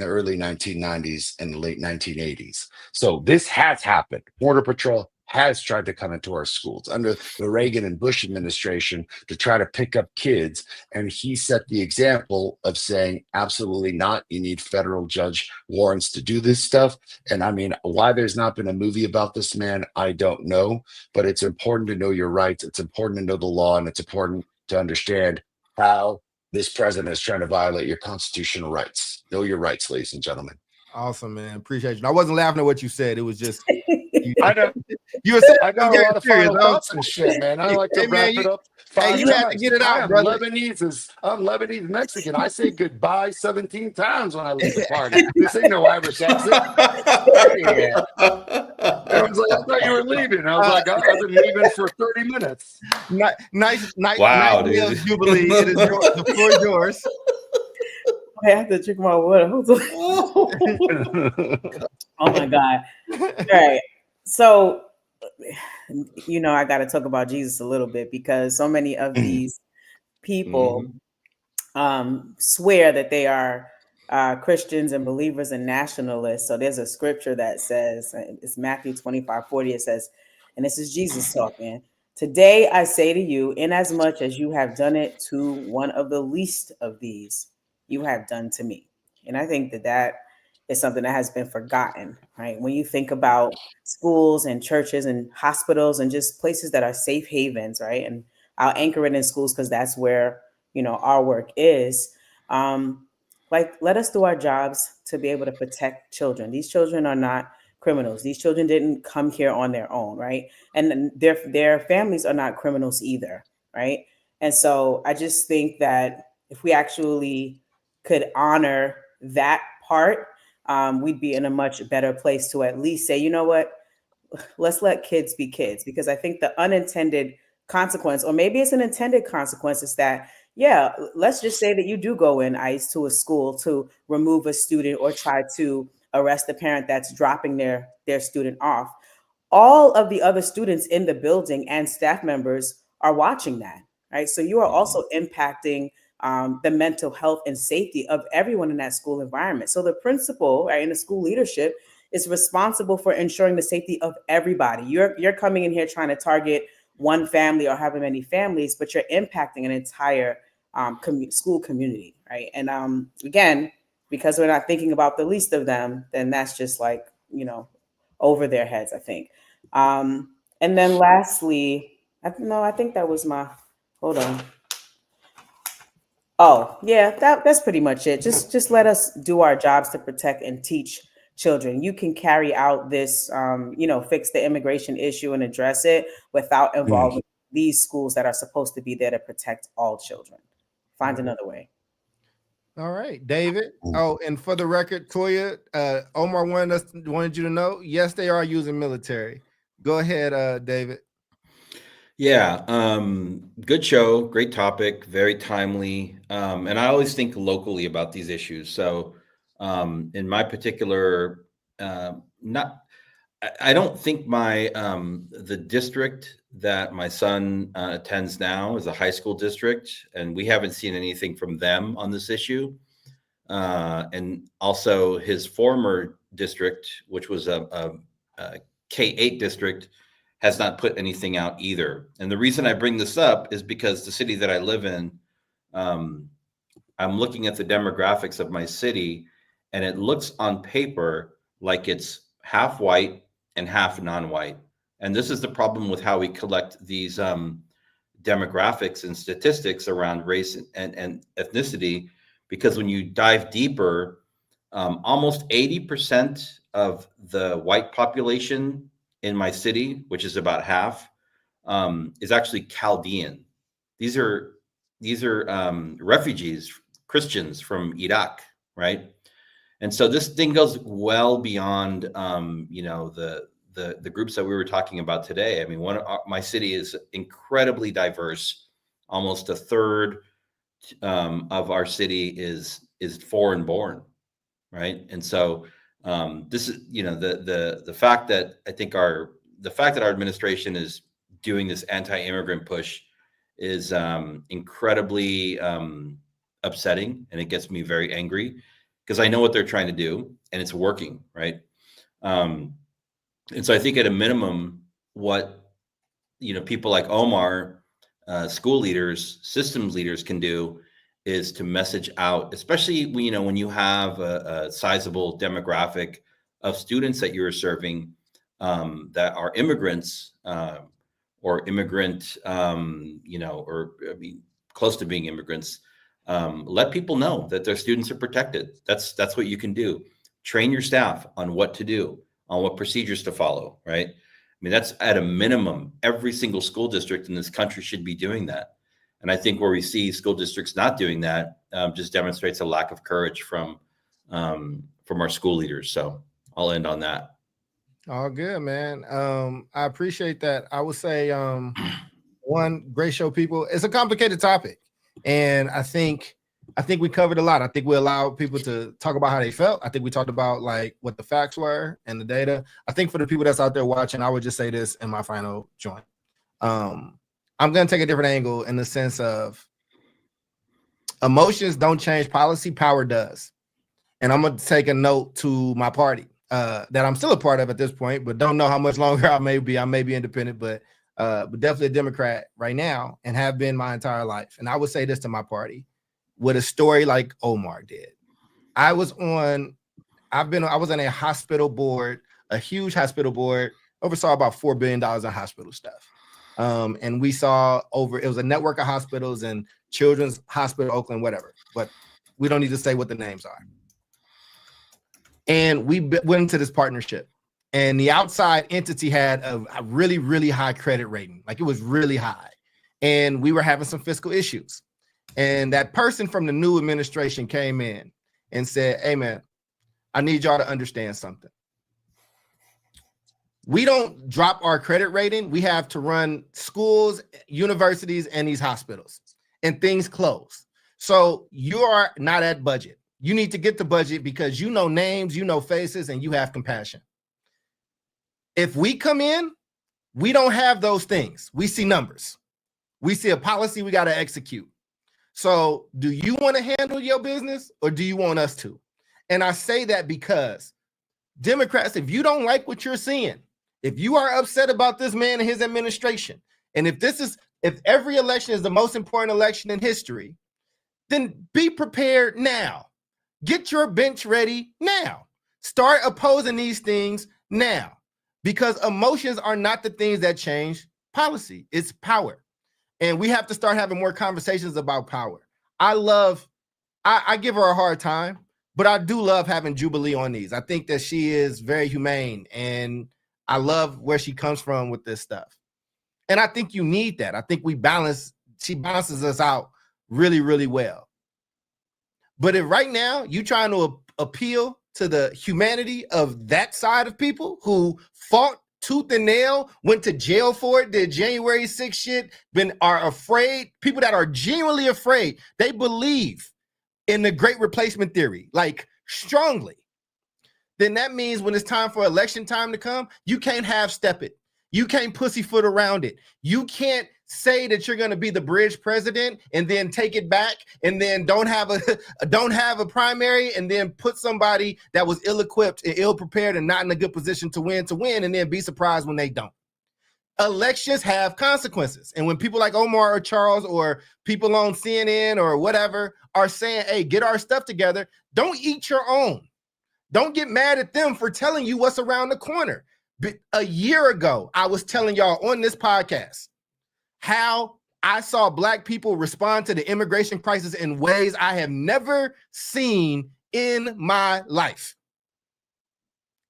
early 1990s and the late 1980s. So this has happened. Border Patrol has tried to come into our schools under the Reagan and Bush administration to try to pick up kids. And he set the example of saying, absolutely not. You need federal judge warrants to do this stuff. And I mean, why there's not been a movie about this man, I don't know. But it's important to know your rights. It's important to know the law. And it's important to understand how this president is trying to violate your constitutional rights. Know your rights, ladies and gentlemen. Awesome, man. Appreciate you. I wasn't laughing at what you said. It was just I know. You were saying, I got a lot of final thoughts and shit, man. I like to wrap it up. Hey, you had to get it out, brother. I'm Lebanese Mexican. I say goodbye 17 times when I leave the party. This ain't no Irish accent. Yeah. Everyone's like, I thought you were leaving. I was like, I've been leaving for 30 minutes. Nice. Wow, dude. Jubilee. It is the floor is yours. I have to drink my water. Oh my God. All right. So, I got to talk about Jesus a little bit because so many of these people swear that they are Christians and believers and nationalists. So there's a scripture that says, it's Matthew 25:40. It says, and this is Jesus talking, "Today I say to you, inasmuch as you have done it to one of the least of these, you have done to me." And I think that that is something that has been forgotten, right? When you think about schools and churches and hospitals and just places that are safe havens, right? And I'll anchor it in schools because that's where, you know, our work is. Like, let us do our jobs to be able to protect children. These children are not criminals. These children didn't come here on their own, right? And their families are not criminals either, right? And so I just think that if we actually could honor that part, we'd be in a much better place to at least say, you know what, let's let kids be kids. Because I think the unintended consequence, or maybe it's an intended consequence, is that, yeah, let's just say that you do go in ICE to a school to remove a student or try to arrest the parent that's dropping their student off. All of the other students in the building and staff members are watching that, right? So you are also impacting the mental health and safety of everyone in that school environment. So the principal, right, and the school leadership is responsible for ensuring the safety of everybody. You're coming in here trying to target one family or however many families, but you're impacting an entire school community, right? And again, because we're not thinking about the least of them, then that's just like, you know, over their heads, I think. And then lastly, I think that was my, hold on. Oh, yeah, that's pretty much it. Just let us do our jobs to protect and teach children. You can carry out this, fix the immigration issue and address it without involving these schools that are supposed to be there to protect all children. Find another way. All right, David. Oh, and for the record, Toya, Omar wanted you to know, yes, they are using military. Go ahead, David. Yeah, good show, great topic, very timely. And I always think locally about these issues. So in my particular, I don't think the district that my son attends now is a high school district, and we haven't seen anything from them on this issue. And also his former district, which was a K-8 district, has not put anything out either. And the reason I bring this up is because the city that I live in, I'm looking at the demographics of my city, and it looks on paper like it's half white and half non-white. And this is the problem with how we collect these demographics and statistics around race and ethnicity, because when you dive deeper, almost 80% of the white population in my city, which is about half, is actually Chaldean. These are refugees, Christians from Iraq, right? And so this thing goes well beyond, the groups that we were talking about today. I mean, my city is incredibly diverse. Almost a third of our city is foreign born, right? And so this is, the fact that I think our administration is doing this anti-immigrant push is incredibly upsetting, and it gets me very angry because I know what they're trying to do and it's working, right? And so I think at a minimum, what people like Omar, school leaders, systems leaders can do is to message out, especially when you have a sizable demographic of students that you're serving that are immigrants or immigrant, close to being immigrants. Let people know that their students are protected. That's what you can do. Train your staff on what to do, on what procedures to follow, right? I mean, that's at a minimum. Every single school district in this country should be doing that. And I think where we see school districts not doing that just demonstrates a lack of courage from our school leaders. So I'll end on that. All good, man. I appreciate that. I would say one, great show, people. It's a complicated topic, and I think we covered a lot. I think we allowed people to talk about how they felt. I think we talked about like what the facts were and the data. I think for the people that's out there watching, I would just say this in my final joint. I'm going to take a different angle in the sense of Emotions don't change policy, power does. And I'm going to take a note to my party that I'm still a part of at this point, but don't know how much longer I may be. I may be independent, but definitely a Democrat right now and have been my entire life. And I would say this to my party with a story like Omar did. I was on a hospital board, a huge hospital board, oversaw about $4 billion in hospital stuff. And we saw it was a network of hospitals and Children's Hospital, Oakland, whatever, but we don't need to say what the names are. And we went into this partnership, and the outside entity had a really, really high credit rating. Like, it was really high. And we were having some fiscal issues. And that person from the new administration came in and said, hey, man, I need y'all to understand something. We don't drop our credit rating. We have to run schools, universities, and these hospitals, and things close. So you are not at budget. You need to get the budget because you know names, you know faces, and you have compassion. If we come in, we don't have those things. We see numbers. We see a policy we got to execute. So do you want to handle your business or do you want us to? And I say that because Democrats, if you don't like what you're seeing, if you are upset about this man and his administration, and if every election is the most important election in history, then be prepared now. Get your bench ready now. Start opposing these things now, because emotions are not the things that change policy. It's power. And we have to start having more conversations about power. I give her a hard time, but I do love having Jubilee on these. I think that she is very humane, and I love where she comes from with this stuff. And I think you need that. I think she balances us out really, really well. But if right now you're trying to appeal to the humanity of that side of people who fought tooth and nail, went to jail for it, did January 6th shit, are afraid, people that are genuinely afraid, they believe in the great replacement theory, like strongly, then that means when it's time for election time to come, you can't half-step it. You can't pussyfoot around it. You can't say that you're going to be the bridge president and then take it back and then don't have a primary and then put somebody that was ill-equipped and ill-prepared and not in a good position to win and then be surprised when they don't. Elections have consequences. And when people like Omar or Charles or people on CNN or whatever are saying, hey, get our stuff together, don't eat your own. Don't get mad at them for telling you what's around the corner. A year ago, I was telling y'all on this podcast how I saw Black people respond to the immigration crisis in ways I have never seen in my life.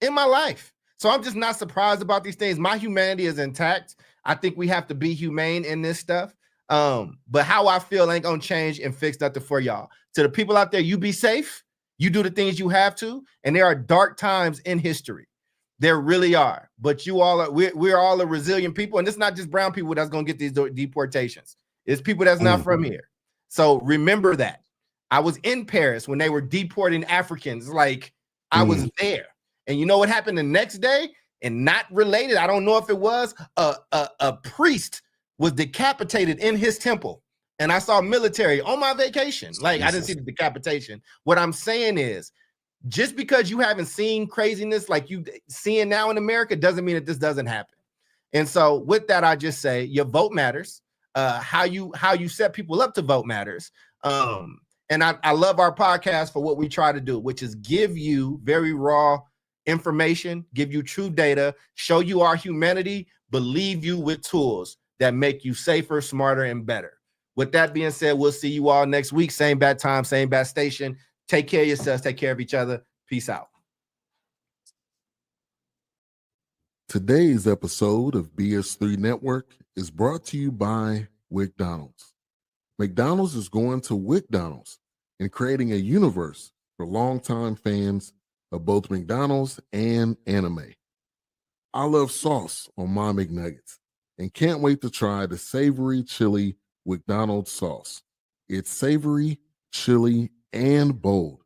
So I'm just not surprised about these things. My humanity is intact. I think we have to be humane in this stuff. But how I feel ain't gonna change and fix nothing for y'all. To the people out there, you be safe. You do the things you have to. And there are dark times in history. There really are, but we're all a resilient people, and it's not just brown people that's gonna get these deportations. It's people that's not from here. So remember that. I was in Paris when they were deporting Africans. Like, I was there, and you know what happened the next day? And not related. I don't know if it was a priest was decapitated in his temple, and I saw military on my vacation. Like, I didn't see the decapitation. What I'm saying is, just because you haven't seen craziness like you seeing now in America doesn't mean that this doesn't happen. And so with that, I just say your vote matters. How you set people up to vote matters. And I love our podcast for what we try to do, which is give you very raw information, give you true data, show you our humanity, believe you with tools that make you safer, smarter, and better. With that being said, we'll see you all next week. Same bad time, same bad station. Take care of yourselves. Take care of each other. Peace out. Today's episode of BS3 Network is brought to you by McDonald's. McDonald's is going to McDonald's and creating a universe for longtime fans of both McDonald's and anime. I love sauce on my McNuggets and can't wait to try the savory chili McDonald's sauce. It's savory, chili, and bold.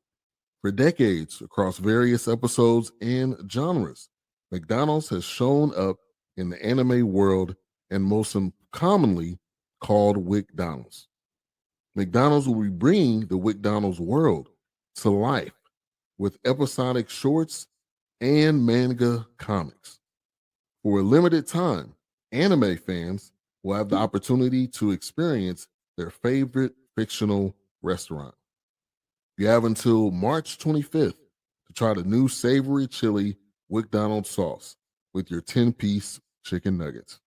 For decades, across various episodes and genres, McDonald's has shown up in the anime world and most commonly called McDonald's. McDonald's will be bringing the McDonald's world to life with episodic shorts and manga comics. For a limited time, anime fans will have the opportunity to experience their favorite fictional restaurant. You have until March 25th to try the new savory chili McDonald's sauce with your 10-piece chicken nuggets.